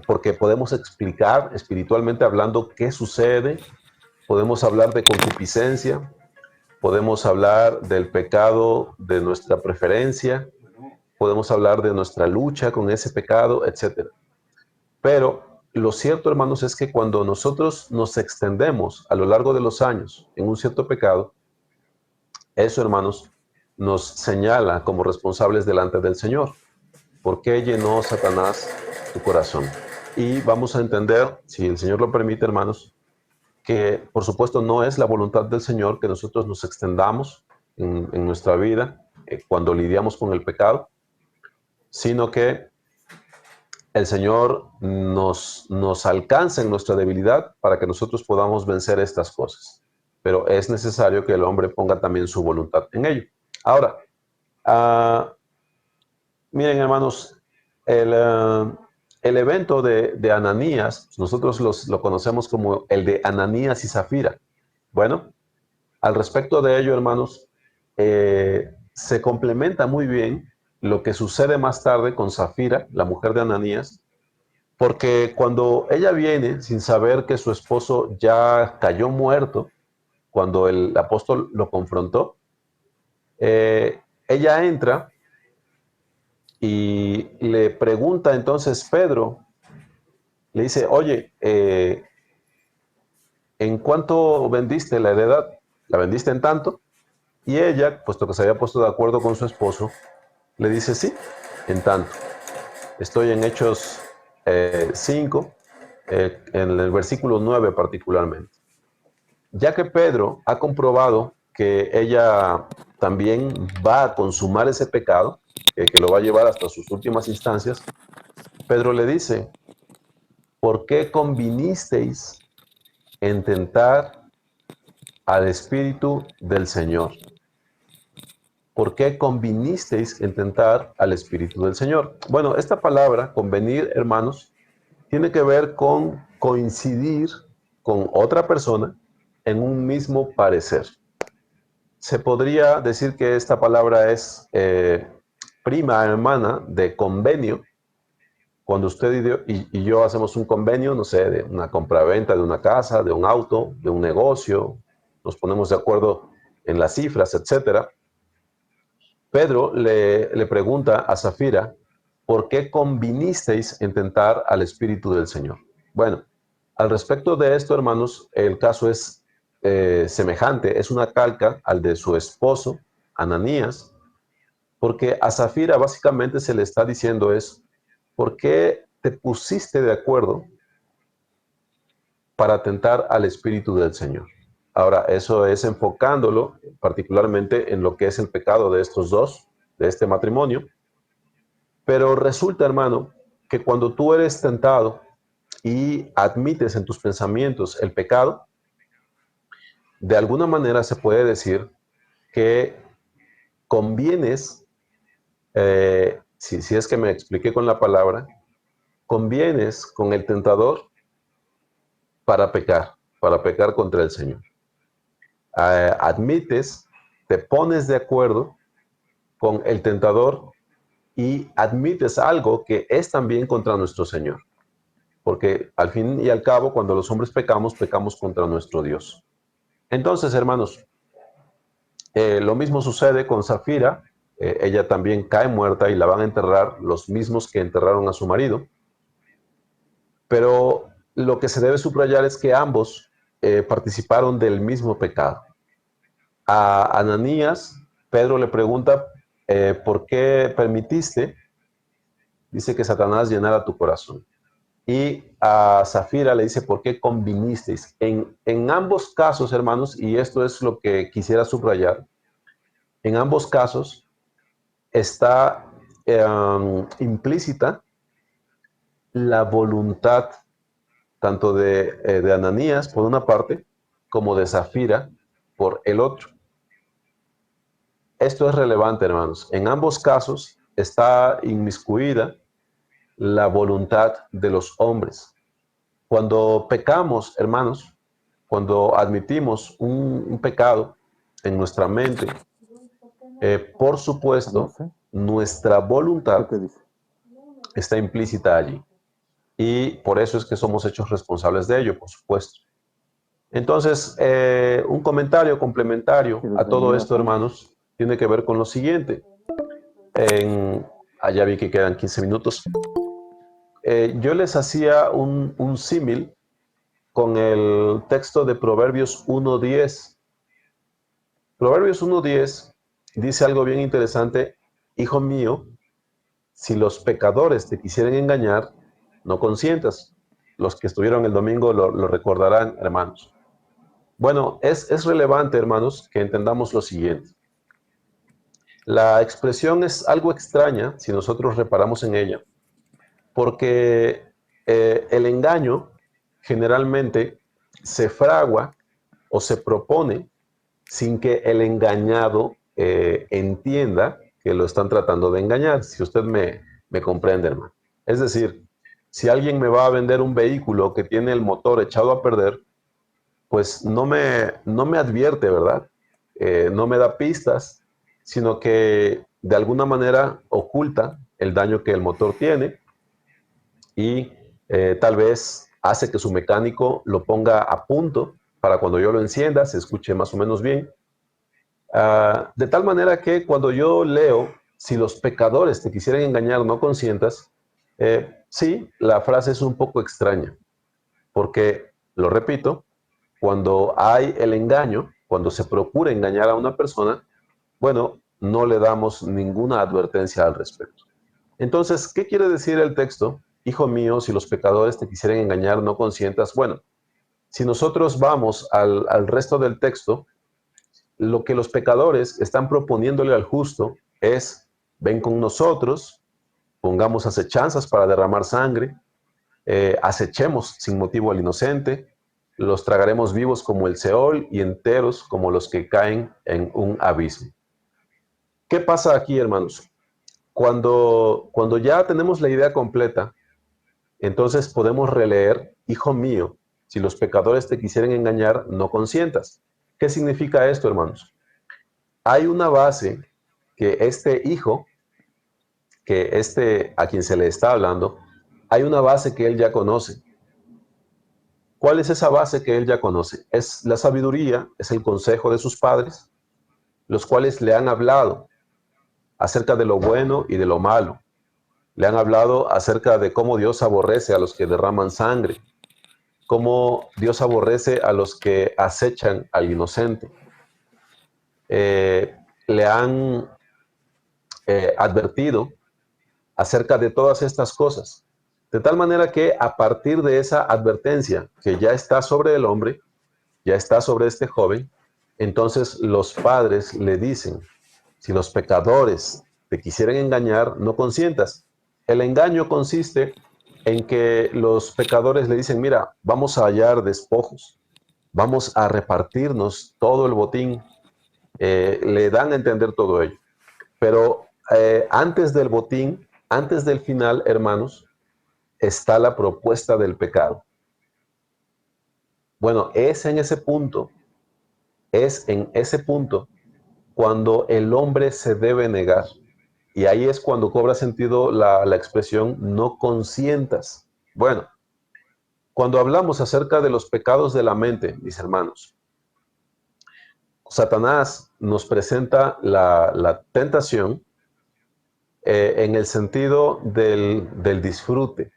porque podemos explicar espiritualmente hablando qué sucede, podemos hablar de concupiscencia, podemos hablar del pecado de nuestra preferencia, podemos hablar de nuestra lucha con ese pecado, etc. Pero lo cierto, hermanos, es que cuando nosotros nos extendemos a lo largo de los años en un cierto pecado, eso, hermanos, nos señala como responsables delante del Señor. ¿Por qué llenó Satanás tu corazón? Y vamos a entender, si el Señor lo permite, hermanos, que por supuesto no es la voluntad del Señor que nosotros nos extendamos en nuestra vida cuando lidiamos con el pecado, sino que el Señor nos alcanza en nuestra debilidad para que nosotros podamos vencer estas cosas. Pero es necesario que el hombre ponga también su voluntad en ello. Ahora, miren, hermanos, el evento de Ananías, nosotros lo conocemos como el de Ananías y Zafira. Bueno, al respecto de ello, hermanos, se complementa muy bien lo que sucede más tarde con Zafira, la mujer de Ananías, porque cuando ella viene sin saber que su esposo ya cayó muerto, cuando el apóstol lo confrontó, ella entra y le pregunta entonces Pedro, le dice, oye, ¿en cuánto vendiste la heredad? ¿La vendiste en tanto? Y ella, puesto que se había puesto de acuerdo con su esposo, le dice, sí, en tanto. Estoy en Hechos 5, en el versículo 9 particularmente. Ya que Pedro ha comprobado que ella también va a consumar ese pecado, que lo va a llevar hasta sus últimas instancias, Pedro le dice, ¿por qué convinisteis en tentar al Espíritu del Señor? ¿Por qué convinisteis en tentar al Espíritu del Señor? Bueno, esta palabra, convenir, hermanos, tiene que ver con coincidir con otra persona en un mismo parecer. Se podría decir que esta palabra es prima hermana de convenio cuando usted y yo hacemos un convenio, no sé, de una compraventa de una casa, de un auto, de un negocio, nos ponemos de acuerdo en las cifras, etcétera. Pedro le pregunta a Zafira, ¿por qué convinisteis en tentar al Espíritu del Señor? Bueno, al respecto de esto, hermanos, el caso es semejante, es una calca al de su esposo, Ananías, porque a Zafira básicamente se le está diciendo es, ¿por qué te pusiste de acuerdo para tentar al Espíritu del Señor? Ahora, eso es enfocándolo particularmente en lo que es el pecado de estos dos, de este matrimonio. Pero resulta, hermano, que cuando tú eres tentado y admites en tus pensamientos el pecado, de alguna manera se puede decir que convienes, si es que me expliqué con la palabra, convienes con el tentador para pecar contra el Señor. Admites, te pones de acuerdo con el tentador y admites algo que es también contra nuestro Señor. Porque al fin y al cabo, cuando los hombres pecamos, pecamos contra nuestro Dios. Entonces, hermanos, lo mismo sucede con Zafira. Ella también cae muerta y la van a enterrar los mismos que enterraron a su marido. Pero lo que se debe subrayar es que ambos participaron del mismo pecado. A Ananías, Pedro le pregunta, ¿por qué permitiste? Dice que Satanás llenara tu corazón. Y a Zafira le dice, ¿por qué convinisteis? En ambos casos, hermanos, y esto es lo que quisiera subrayar, en ambos casos está implícita la voluntad tanto de Ananías por una parte, como de Zafira por el otro. Esto es relevante, hermanos. En ambos casos está inmiscuida la voluntad de los hombres. Cuando pecamos, hermanos, cuando admitimos un pecado en nuestra mente, por supuesto, nuestra voluntad está implícita allí. Y por eso es que somos hechos responsables de ello, por supuesto. Entonces, un comentario complementario a todo esto, hermanos, tiene que ver con lo siguiente. Allá vi que quedan 15 minutos. Yo les hacía un símil con el texto de Proverbios 1:10. Proverbios 1:10 dice algo bien interesante. Hijo mío, si los pecadores te quisieren engañar, no consientas. Los que estuvieron el domingo lo recordarán, hermanos. Bueno, es relevante, hermanos, que entendamos lo siguiente. La expresión es algo extraña si nosotros reparamos en ella, porque el engaño generalmente se fragua o se propone sin que el engañado entienda que lo están tratando de engañar, si usted me comprende, hermano. Es decir, si alguien me va a vender un vehículo que tiene el motor echado a perder, pues no me advierte, ¿verdad? No me da pistas, sino que de alguna manera oculta el daño que el motor tiene y tal vez hace que su mecánico lo ponga a punto para cuando yo lo encienda se escuche más o menos bien. De tal manera que cuando yo leo, si los pecadores te quisieran engañar, no consientas, sí, la frase es un poco extraña, porque, lo repito, cuando hay el engaño, cuando se procura engañar a una persona, bueno, no le damos ninguna advertencia al respecto. Entonces, ¿qué quiere decir el texto? Hijo mío, si los pecadores te quisieran engañar, no consientas. Bueno, si nosotros vamos al resto del texto, lo que los pecadores están proponiéndole al justo es, ven con nosotros, pongamos acechanzas para derramar sangre, acechemos sin motivo al inocente, los tragaremos vivos como el Seol y enteros como los que caen en un abismo. ¿Qué pasa aquí, hermanos? Cuando ya tenemos la idea completa, entonces podemos releer, hijo mío, si los pecadores te quisieren engañar, no consientas. ¿Qué significa esto, hermanos? Hay una base que este hijo, que a quien se le está hablando, hay una base que él ya conoce. ¿Cuál es esa base que él ya conoce? Es la sabiduría, es el consejo de sus padres, los cuales le han hablado acerca de lo bueno y de lo malo. Le han hablado acerca de cómo Dios aborrece a los que derraman sangre, cómo Dios aborrece a los que acechan al inocente. Le han advertido acerca de todas estas cosas. De tal manera que a partir de esa advertencia que ya está sobre el hombre, ya está sobre este joven, entonces los padres le dicen, si los pecadores te quisieran engañar, no consientas. El engaño consiste en que los pecadores le dicen, mira, vamos a hallar despojos, vamos a repartirnos todo el botín, le dan a entender todo ello. Pero antes del botín, antes del final, hermanos, está la propuesta del pecado. Bueno, es en ese punto cuando el hombre se debe negar. Y ahí es cuando cobra sentido la expresión no consientas. Bueno, cuando hablamos acerca de los pecados de la mente, mis hermanos, Satanás nos presenta la tentación en el sentido del disfrute,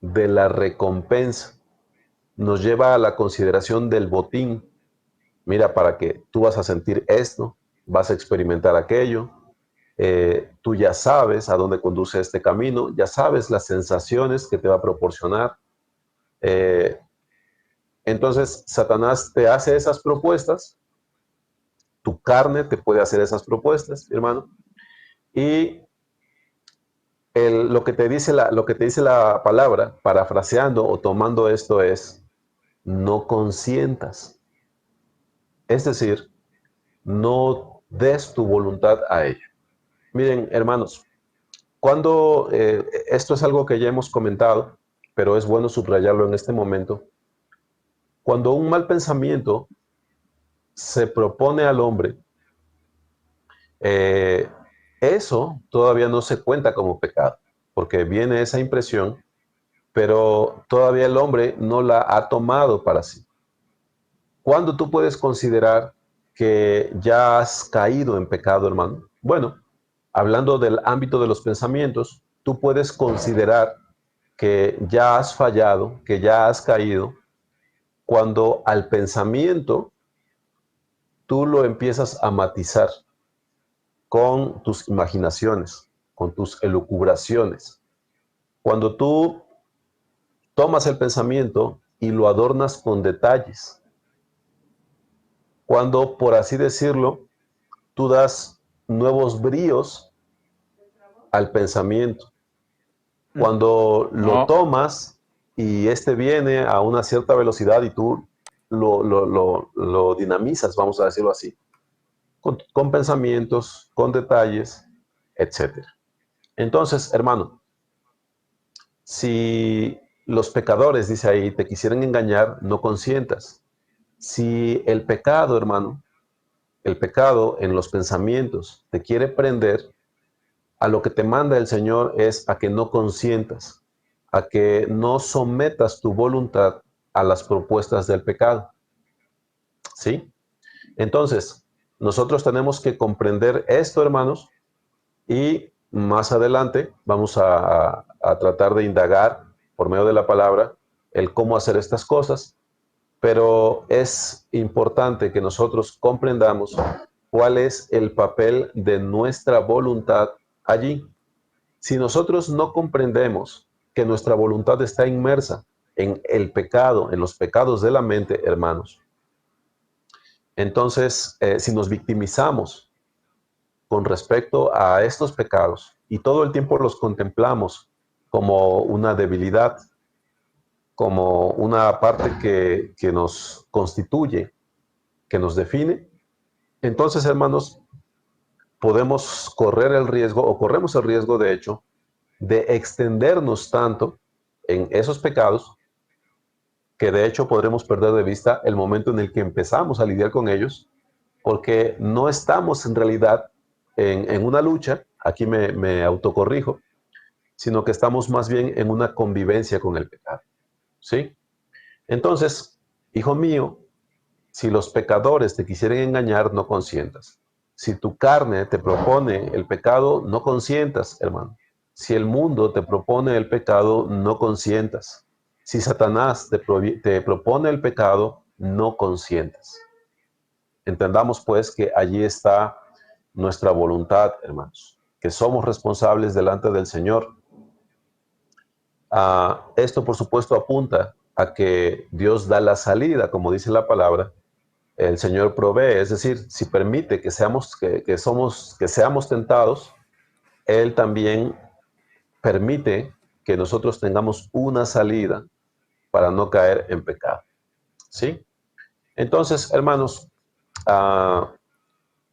de la recompensa. Nos lleva a la consideración del botín. Mira, para que tú vas a sentir esto, vas a experimentar aquello, tú ya sabes a dónde conduce este camino, ya sabes las sensaciones que te va a proporcionar. Eh, entonces, Satanás te hace esas propuestas, tu carne te puede hacer esas propuestas, hermano, y lo que te dice la palabra, parafraseando o tomando esto es, no consientas. Es decir, no des tu voluntad a ello. Miren, hermanos, cuando esto es algo que ya hemos comentado, pero es bueno subrayarlo en este momento, cuando un mal pensamiento se propone al hombre, eh, eso todavía no se cuenta como pecado, porque viene esa impresión, pero todavía el hombre no la ha tomado para sí. ¿Cuándo tú puedes considerar que ya has caído en pecado, hermano? Bueno, hablando del ámbito de los pensamientos, tú puedes considerar que ya has fallado, que ya has caído, cuando al pensamiento tú lo empiezas a matizar con tus imaginaciones, con tus elucubraciones. Cuando tú tomas el pensamiento y lo adornas con detalles. Cuando, por así decirlo, tú das nuevos bríos al pensamiento. Cuando lo No, tomas y este viene a una cierta velocidad y tú lo dinamizas, vamos a decirlo así, con pensamientos, con detalles, etc. Entonces, hermano, si los pecadores, dice ahí, te quisieran engañar, no consientas. Si el pecado, hermano, el pecado en los pensamientos te quiere prender, a lo que te manda el Señor es a que no consientas, a que no sometas tu voluntad a las propuestas del pecado. ¿Sí? Entonces, nosotros tenemos que comprender esto, hermanos, y más adelante vamos a tratar de indagar por medio de la palabra el cómo hacer estas cosas, pero es importante que nosotros comprendamos cuál es el papel de nuestra voluntad allí. Si nosotros no comprendemos que nuestra voluntad está inmersa en el pecado, en los pecados de la mente, hermanos, entonces si nos victimizamos con respecto a estos pecados y todo el tiempo los contemplamos como una debilidad, como una parte que nos constituye, que nos define, entonces, hermanos, podemos correr el riesgo, o corremos el riesgo, de hecho, de extendernos tanto en esos pecados que de hecho podremos perder de vista el momento en el que empezamos a lidiar con ellos, porque no estamos en realidad en una lucha, aquí me autocorrijo, sino que estamos más bien en una convivencia con el pecado. ¿Sí? Entonces, hijo mío, si los pecadores te quisieren engañar, no consientas. Si tu carne te propone el pecado, no consientas, hermano. Si el mundo te propone el pecado, no consientas. Si Satanás te propone el pecado, no consientas. Entendamos pues que allí está nuestra voluntad, hermanos, que somos responsables delante del Señor. Esto, por supuesto, apunta a que Dios da la salida, como dice la palabra, el Señor provee, es decir, si permite que seamos tentados, Él también permite que nosotros tengamos una salida para no caer en pecado. ¿Sí? Entonces, hermanos,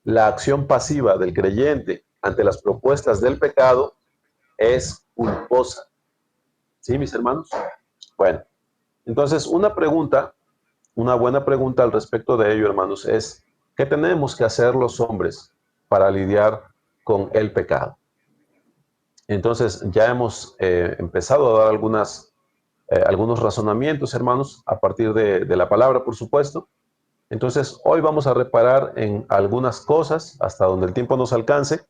la acción pasiva del creyente ante las propuestas del pecado es culposa. ¿Sí, mis hermanos? Bueno, entonces una buena pregunta al respecto de ello, hermanos, es ¿qué tenemos que hacer los hombres para lidiar con el pecado? Entonces ya hemos empezado a dar algunos razonamientos, hermanos, a partir de la palabra, por supuesto. Entonces hoy vamos a reparar en algunas cosas hasta donde el tiempo nos alcance.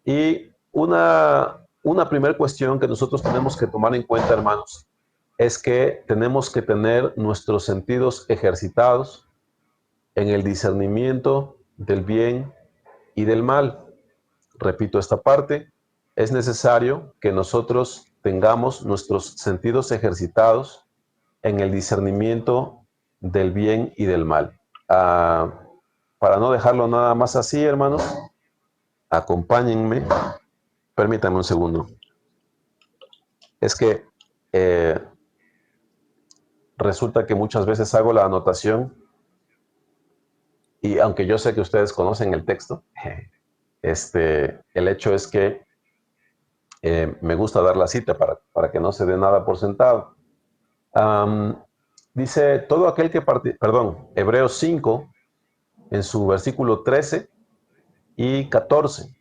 Y una primera cuestión que nosotros tenemos que tomar en cuenta, hermanos, es que tenemos que tener nuestros sentidos ejercitados en el discernimiento del bien y del mal. Repito esta parte, es necesario que nosotros tengamos nuestros sentidos ejercitados en el discernimiento del bien y del mal. Para no dejarlo nada más así, hermanos, acompáñenme, permítanme un segundo. Es que resulta que muchas veces hago la anotación y aunque yo sé que ustedes conocen el texto, el hecho es que me gusta dar la cita para que no se dé nada por sentado. Dice, todo aquel que Hebreos 5, en su versículo 13 y 14.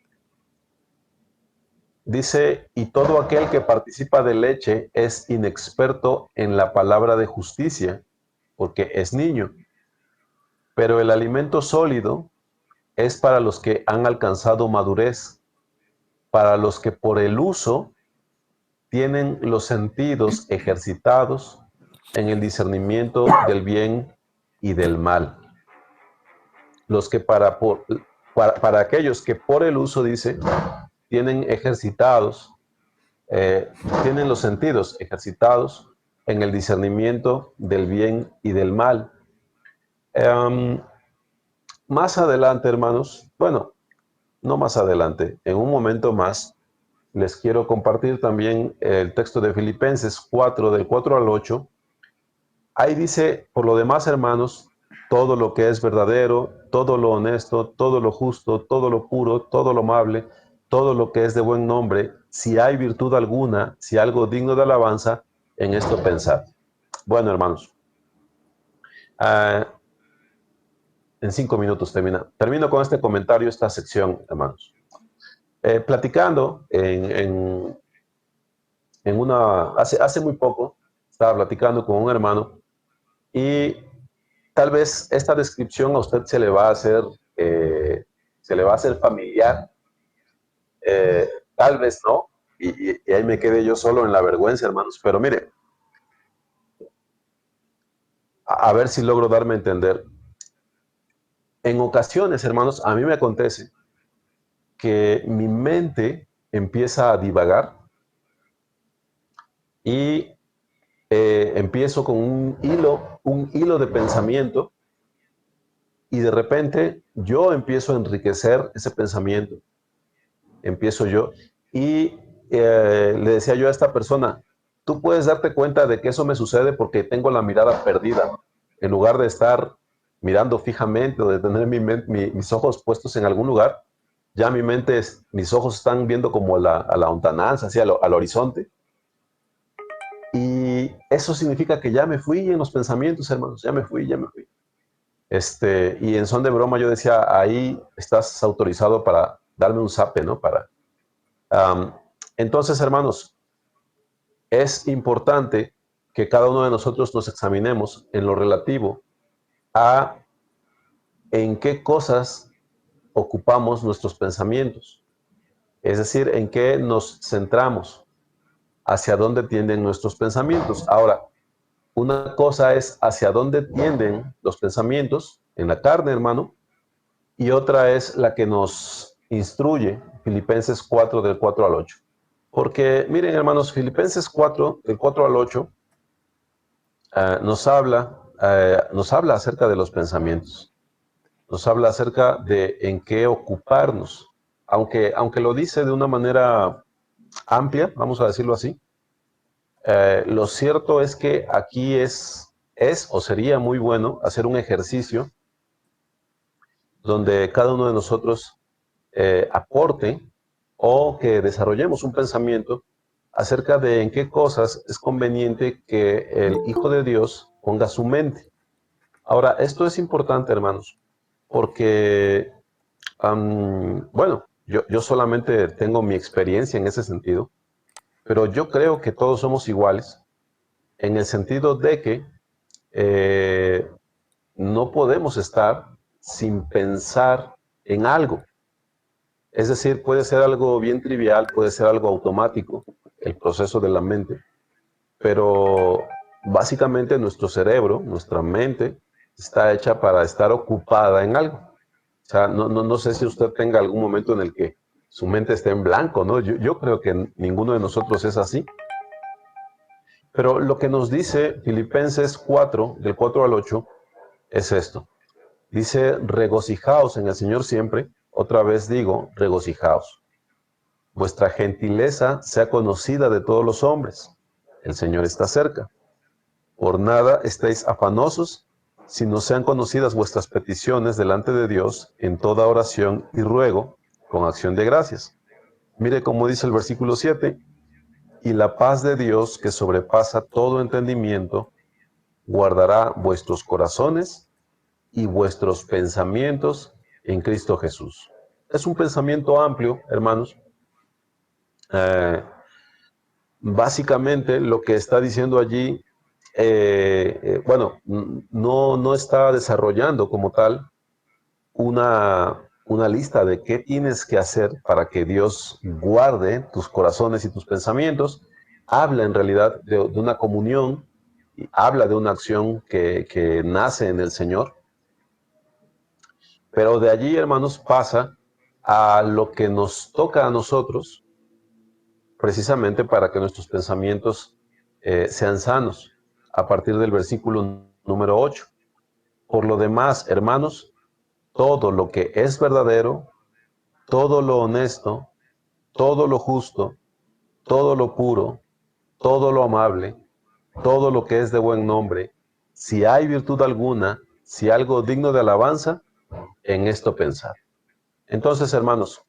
Dice, y todo aquel que participa de leche es inexperto en la palabra de justicia, porque es niño. Pero el alimento sólido es para los que han alcanzado madurez, para los que por el uso tienen los sentidos ejercitados en el discernimiento del bien y del mal. Los que para aquellos que por el uso, dice, tienen ejercitados, tienen los sentidos ejercitados en el discernimiento del bien y del mal. Más adelante, hermanos, bueno, no más adelante, en un momento más, les quiero compartir también el texto de Filipenses 4, del 4 al 8. Ahí dice, por lo demás, hermanos, todo lo que es verdadero, todo lo honesto, todo lo justo, todo lo puro, todo lo amable, todo lo que es de buen nombre, si hay virtud alguna, si algo digno de alabanza, en esto pensad. Bueno, hermanos, en 5 minutos termino con este comentario, esta sección, hermanos. Platicando hace muy poco, estaba platicando con un hermano y tal vez esta descripción a usted se le va a hacer familiar, tal vez no, y ahí me quedé yo solo en la vergüenza, hermanos, pero mire, a ver si logro darme a entender. En ocasiones, hermanos, a mí me acontece que mi mente empieza a divagar y empiezo con un hilo de pensamiento y de repente yo empiezo a enriquecer ese pensamiento. Empiezo yo y le decía yo a esta persona, tú puedes darte cuenta de que eso me sucede porque tengo la mirada perdida. En lugar de estar mirando fijamente o de tener mis ojos puestos en algún lugar, ya mis ojos están viendo como a la lontananza, así al horizonte. Y eso significa que ya me fui en los pensamientos, hermanos, ya me fui. Y en son de broma yo decía, ahí estás autorizado para darme un zape, ¿no? Um, Entonces, hermanos, es importante que cada uno de nosotros nos examinemos en lo relativo a en qué cosas ocupamos nuestros pensamientos, es decir, en qué nos centramos, hacia dónde tienden nuestros pensamientos. Ahora, una cosa es hacia dónde tienden los pensamientos en la carne, hermano, y otra es la que nos instruye, Filipenses 4, del 4 al 8. Porque, miren, hermanos, Filipenses 4, del 4 al 8, nos habla acerca de los pensamientos, nos habla acerca de en qué ocuparnos, aunque lo dice de una manera amplia, vamos a decirlo así. Lo cierto es que aquí es o sería muy bueno hacer un ejercicio donde cada uno de nosotros aporte o que desarrollemos un pensamiento acerca de en qué cosas es conveniente que el Hijo de Dios ponga su mente. Ahora, esto es importante, hermanos, porque, bueno, yo solamente tengo mi experiencia en ese sentido, pero yo creo que todos somos iguales en el sentido de que eh, no podemos estar sin pensar en algo. Es decir, puede ser algo bien trivial, puede ser algo automático, el proceso de la mente, pero básicamente nuestro cerebro, nuestra mente, está hecha para estar ocupada en algo. O sea, no sé si usted tenga algún momento en el que su mente esté en blanco, ¿no? Yo creo que ninguno de nosotros es así. Pero lo que nos dice Filipenses 4, del 4 al 8, es esto. Dice, regocijaos en el Señor siempre. Otra vez digo, regocijaos. Vuestra gentileza sea conocida de todos los hombres. El Señor está cerca. Por nada estéis afanosos, sino sean conocidas vuestras peticiones delante de Dios en toda oración y ruego con acción de gracias. Mire cómo dice el versículo 7, y la paz de Dios que sobrepasa todo entendimiento, guardará vuestros corazones y vuestros pensamientos en Cristo Jesús. Es un pensamiento amplio, hermanos. Eh, Básicamente lo que está diciendo allí, bueno, no está desarrollando como tal una lista de qué tienes que hacer para que Dios guarde tus corazones y tus pensamientos. Habla en realidad de una comunión, y habla de una acción que nace en el Señor, pero de allí, hermanos, pasa a lo que nos toca a nosotros, precisamente para que nuestros pensamientos sean sanos, a partir del versículo número 8. Por lo demás, hermanos, todo lo que es verdadero, todo lo honesto, todo lo justo, todo lo puro, todo lo amable, todo lo que es de buen nombre, si hay virtud alguna, si algo digno de alabanza, en esto pensar. Entonces, hermanos,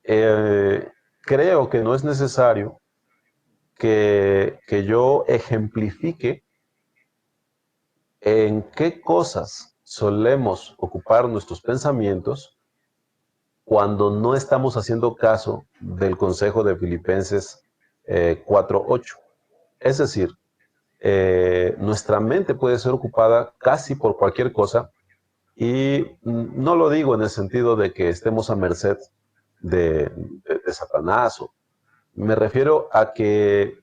creo que no es necesario que yo ejemplifique en qué cosas solemos ocupar nuestros pensamientos cuando no estamos haciendo caso del consejo de Filipenses 4:8. Es decir, nuestra mente puede ser ocupada casi por cualquier cosa y no lo digo en el sentido de que estemos a merced de Satanás. Me refiero a que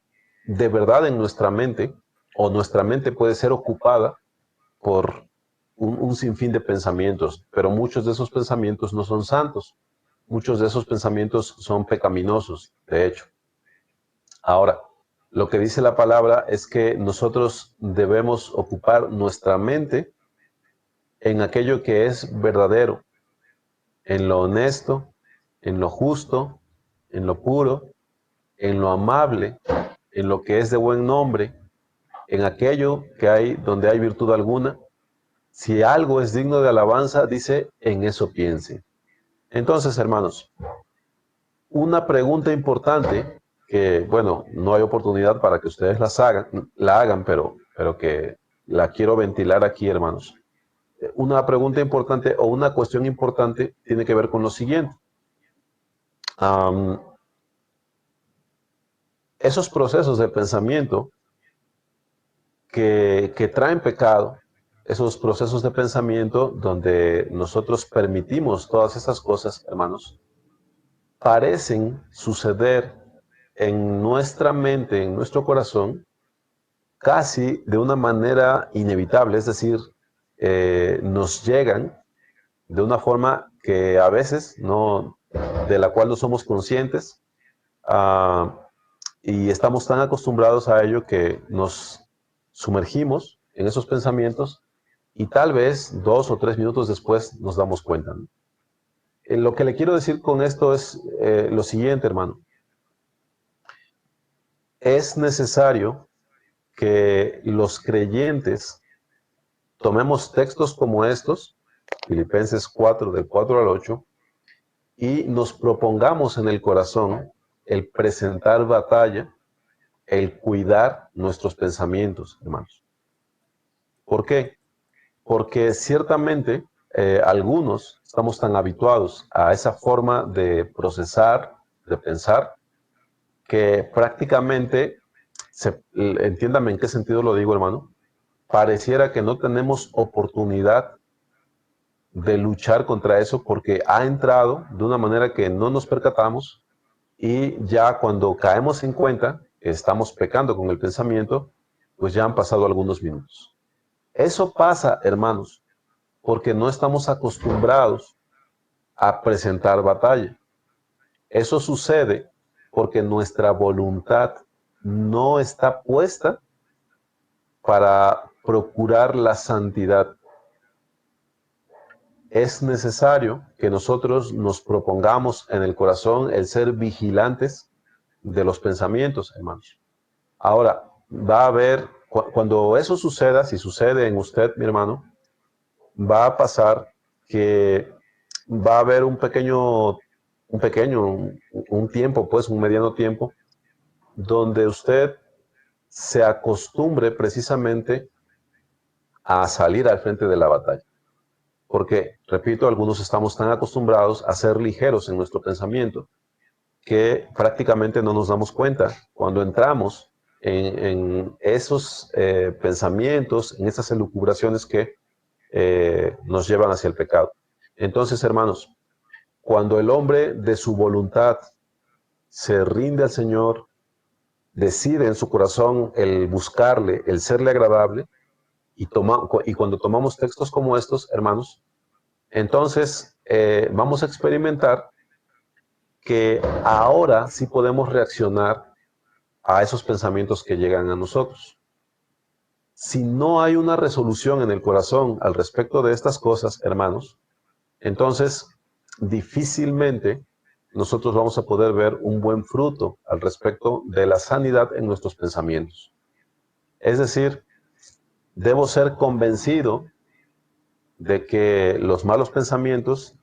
de verdad en nuestra mente o nuestra mente puede ser ocupada por un sinfín de pensamientos, pero muchos de esos pensamientos no son santos. Muchos de esos pensamientos son pecaminosos, de hecho. Ahora, lo que dice la palabra es que nosotros debemos ocupar nuestra mente en aquello que es verdadero, en lo honesto, en lo justo, en lo puro, en lo amable, en lo que es de buen nombre, en aquello que hay donde hay virtud alguna. Si algo es digno de alabanza, dice, en eso piense. Entonces, hermanos, una pregunta importante que, bueno, no hay oportunidad para que ustedes la hagan, pero que la quiero ventilar aquí, hermanos. Una pregunta importante o una cuestión importante tiene que ver con lo siguiente. Um, esos procesos de pensamiento que traen pecado, esos procesos de pensamiento donde nosotros permitimos todas esas cosas, hermanos, parecen suceder en nuestra mente, en nuestro corazón, casi de una manera inevitable, es decir, nos llegan de una forma que a veces no, de la cual no somos conscientes, ah, y estamos tan acostumbrados a ello que nos sumergimos en esos pensamientos y tal vez 2 o 3 minutos después nos damos cuenta, ¿no? Lo que le quiero decir con esto es lo siguiente, hermano. Es necesario que los creyentes tomemos textos como estos, Filipenses 4, del 4 al 8, y nos propongamos en el corazón el presentar batalla, el cuidar nuestros pensamientos, hermanos. ¿Por qué? Porque ciertamente algunos estamos tan habituados a esa forma de procesar, de pensar, que prácticamente, entiéndame en qué sentido lo digo, hermano, pareciera que no tenemos oportunidad de luchar contra eso porque ha entrado de una manera que no nos percatamos y ya cuando caemos en cuenta que estamos pecando con el pensamiento, pues ya han pasado algunos minutos. Eso pasa, hermanos, porque no estamos acostumbrados a presentar batalla. Eso sucede porque nuestra voluntad no está puesta para procurar la santidad. Es necesario que nosotros nos propongamos en el corazón el ser vigilantes de los pensamientos, hermanos. Ahora, va a haber, cuando eso suceda, si sucede en usted, mi hermano, va a pasar que va a haber un tiempo, pues un mediano tiempo, donde usted se acostumbre precisamente a salir al frente de la batalla. Porque, repito, algunos estamos tan acostumbrados a ser ligeros en nuestro pensamiento que prácticamente no nos damos cuenta cuando entramos en esos pensamientos, en esas elucubraciones que nos llevan hacia el pecado. Entonces, hermanos, cuando el hombre de su voluntad se rinde al Señor, decide en su corazón el buscarle, el serle agradable, y cuando tomamos textos como estos, hermanos, entonces vamos a experimentar que ahora sí podemos reaccionar a esos pensamientos que llegan a nosotros. Si no hay una resolución en el corazón al respecto de estas cosas, hermanos, entonces difícilmente nosotros vamos a poder ver un buen fruto al respecto de la sanidad en nuestros pensamientos. Es decir, debo ser convencido de que los malos pensamientos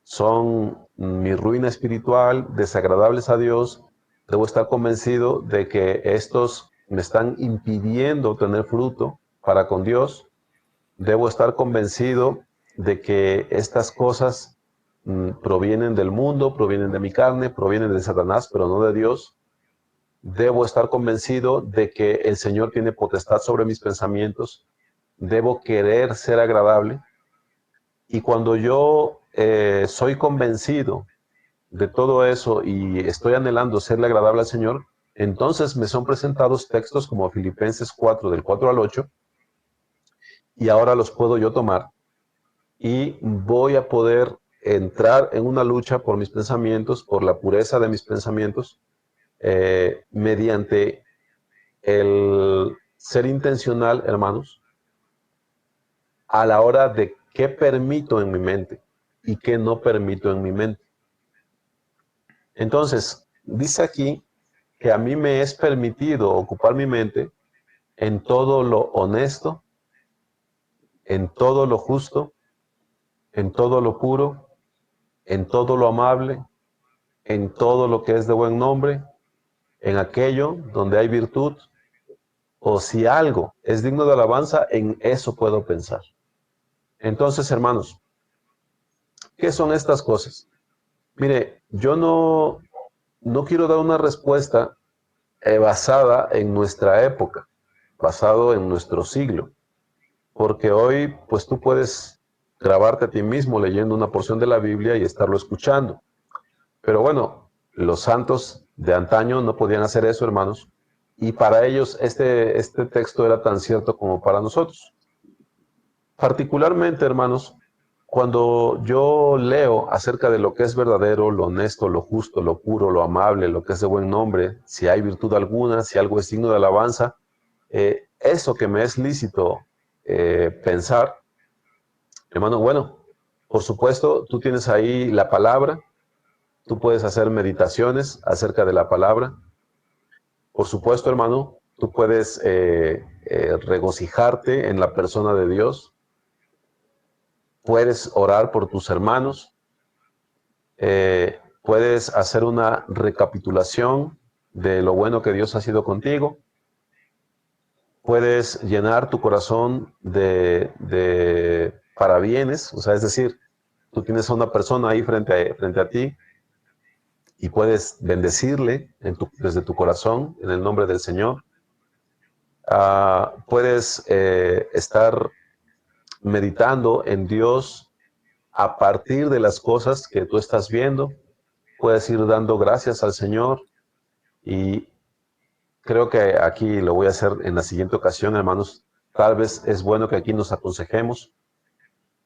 son mi ruina espiritual, desagradables a Dios. Debo estar convencido de que estos me están impidiendo tener fruto para con Dios. Debo estar convencido de que estas cosas provienen del mundo, provienen de mi carne, provienen de Satanás, pero no de Dios. Debo estar convencido de que el Señor tiene potestad sobre mis pensamientos. Debo querer ser agradable. Y cuando yo soy convencido de todo eso y estoy anhelando serle agradable al Señor, entonces me son presentados textos como Filipenses 4, del 4 al 8, y ahora los puedo yo tomar y voy a poder entrar en una lucha por mis pensamientos, por la pureza de mis pensamientos, mediante el ser intencional, hermanos, a la hora de qué permito en mi mente y qué no permito en mi mente. Entonces, dice aquí que a mí me es permitido ocupar mi mente en todo lo honesto, en todo lo justo, en todo lo puro, en todo lo amable, en todo lo que es de buen nombre, en aquello donde hay virtud, o si algo es digno de alabanza, en eso puedo pensar. Entonces, hermanos, ¿qué son estas cosas? Mire, yo no quiero dar una respuesta basada en nuestra época, basado en nuestro siglo. Porque hoy, pues tú puedes grabarte a ti mismo leyendo una porción de la Biblia y estarlo escuchando. Pero bueno, los santos de antaño no podían hacer eso, hermanos, y para ellos este texto era tan cierto como para nosotros. Particularmente, hermanos, cuando yo leo acerca de lo que es verdadero, lo honesto, lo justo, lo puro, lo amable, lo que es de buen nombre, si hay virtud alguna, si algo es digno de alabanza, eso que me es lícito pensar, hermano, bueno, por supuesto, tú tienes ahí la palabra, tú puedes hacer meditaciones acerca de la palabra. Por supuesto, hermano, tú puedes regocijarte en la persona de Dios, puedes orar por tus hermanos, puedes hacer una recapitulación de lo bueno que Dios ha sido contigo, puedes llenar tu corazón de parabienes, o sea, es decir, tú tienes a una persona ahí frente a ti y puedes bendecirle desde tu corazón en el nombre del Señor. Puedes estar meditando en Dios a partir de las cosas que tú estás viendo. Puedes ir dando gracias al Señor y creo que aquí lo voy a hacer en la siguiente ocasión, hermanos. Tal vez es bueno que aquí nos aconsejemos,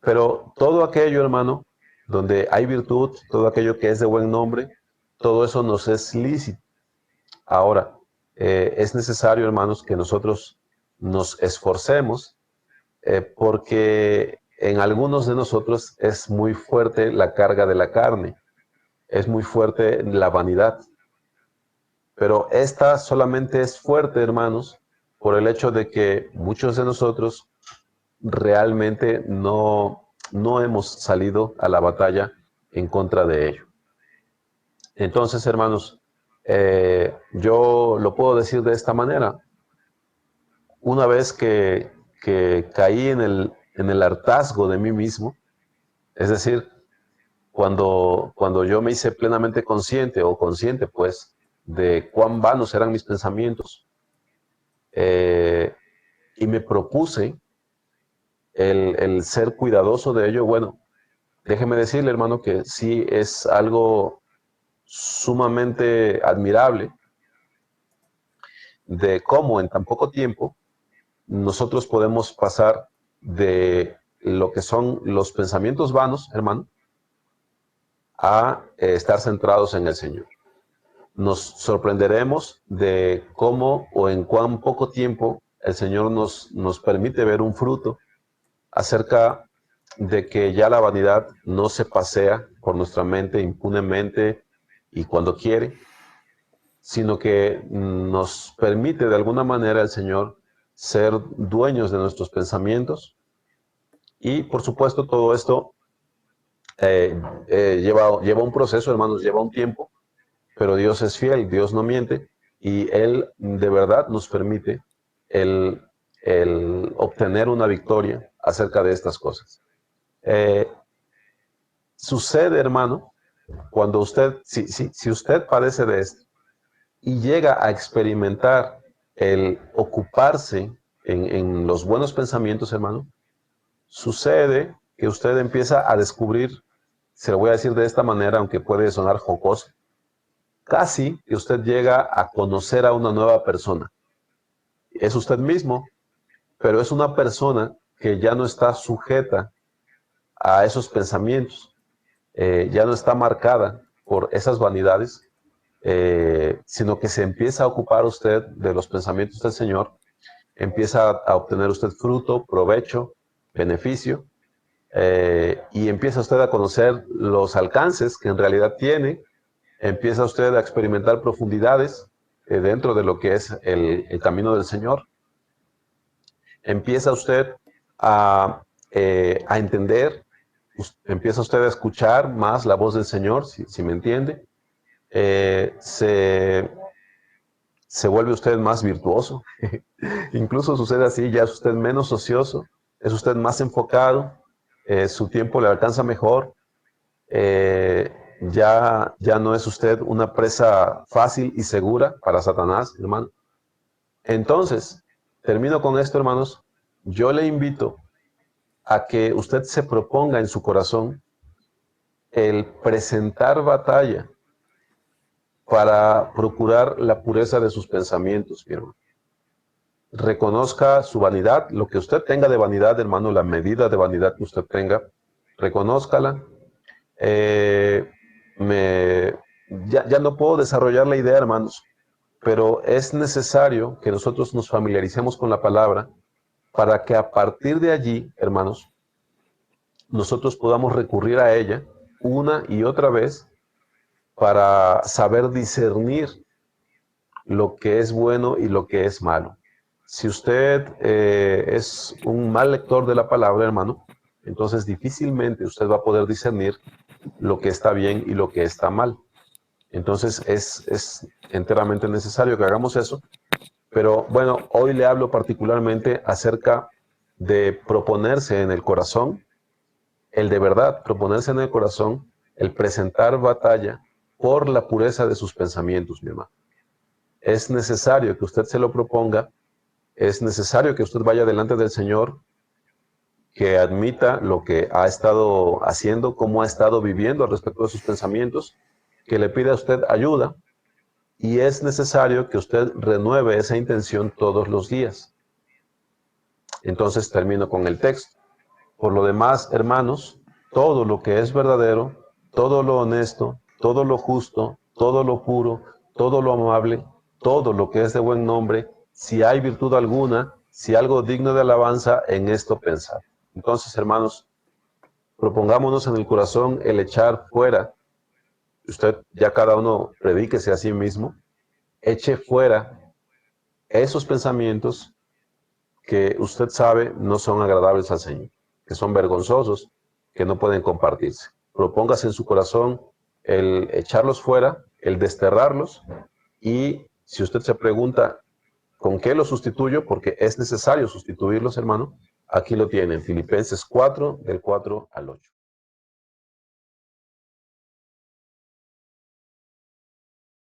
pero todo aquello, hermano, donde hay virtud, todo aquello que es de buen nombre, todo eso nos es lícito. Ahora, es necesario, hermanos, que nosotros nos esforcemos porque en algunos de nosotros es muy fuerte la carga de la carne, es muy fuerte la vanidad. Pero esta solamente es fuerte, hermanos, por el hecho de que muchos de nosotros realmente no hemos salido a la batalla en contra de ello. Entonces, hermanos, yo lo puedo decir de esta manera. Una vez que caí en el hartazgo de mí mismo, es decir, cuando yo me hice plenamente consciente o consciente, pues, de cuán vanos eran mis pensamientos, eh, y me propuse el ser cuidadoso de ello, bueno, déjeme decirle, hermano, que sí es algo sumamente admirable de cómo en tan poco tiempo nosotros podemos pasar de lo que son los pensamientos vanos, hermano, a estar centrados en el Señor. Nos sorprenderemos de cómo o en cuán poco tiempo el Señor nos permite ver un fruto acerca de que ya la vanidad no se pasea por nuestra mente impunemente y cuando quiere, sino que nos permite de alguna manera el Señor ser dueños de nuestros pensamientos. Y por supuesto todo esto lleva un proceso, hermanos, lleva un tiempo, pero Dios es fiel, Dios no miente y Él de verdad nos permite el, el obtener una victoria acerca de estas cosas. Eh, Sucede, hermano, cuando usted, si usted padece de esto y llega a experimentar el ocuparse en los buenos pensamientos, hermano, sucede que usted empieza a descubrir, se lo voy a decir de esta manera, aunque puede sonar jocoso, casi que usted llega a conocer a una nueva persona. Es usted mismo, pero es una persona que ya no está sujeta a esos pensamientos, ya no está marcada por esas vanidades, sino que se empieza a ocupar usted de los pensamientos del Señor, empieza a obtener usted fruto, provecho, beneficio, y empieza usted a conocer los alcances que en realidad tiene, empieza usted a experimentar profundidades dentro de lo que es el camino del Señor, empieza usted a entender, empieza usted a escuchar más la voz del Señor, si me entiende, eh, se, se vuelve usted más virtuoso, incluso sucede así, ya es usted menos ocioso, es usted más enfocado, su tiempo le alcanza mejor, ya no es usted una presa fácil y segura para Satanás, hermano. Entonces, termino con esto, hermanos. Yo le invito a que usted se proponga en su corazón el presentar batalla para procurar la pureza de sus pensamientos, mi hermano. Reconozca su vanidad, lo que usted tenga de vanidad, hermano, la medida de vanidad que usted tenga, reconózcala. Eh, ya no puedo desarrollar la idea, hermanos, pero es necesario que nosotros nos familiaricemos con la palabra para que a partir de allí, hermanos, nosotros podamos recurrir a ella una y otra vez para saber discernir lo que es bueno y lo que es malo. Si usted es un mal lector de la palabra, hermano, entonces difícilmente usted va a poder discernir lo que está bien y lo que está mal. Entonces es enteramente necesario que hagamos eso. Pero bueno, hoy le hablo particularmente acerca de proponerse en el corazón, el de verdad, proponerse en el corazón, el presentar batalla por la pureza de sus pensamientos, mi hermano. Es necesario que usted se lo proponga, es necesario que usted vaya delante del Señor, que admita lo que ha estado haciendo, cómo ha estado viviendo al respecto de sus pensamientos, que le pida a usted ayuda, y es necesario que usted renueve esa intención todos los días. Entonces termino con el texto. Por lo demás, hermanos, todo lo que es verdadero, todo lo honesto, todo lo justo, todo lo puro, todo lo amable, todo lo que es de buen nombre, si hay virtud alguna, si algo digno de alabanza, en esto pensar. Entonces, hermanos, propongámonos en el corazón el echar fuera, usted ya cada uno predíquese a sí mismo, eche fuera esos pensamientos que usted sabe no son agradables al Señor, que son vergonzosos, que no pueden compartirse. Propóngase en su corazón el echarlos fuera, el desterrarlos, y si usted se pregunta con qué los sustituyo, porque es necesario sustituirlos, hermano, aquí lo tienen, Filipenses 4, del 4 al 8.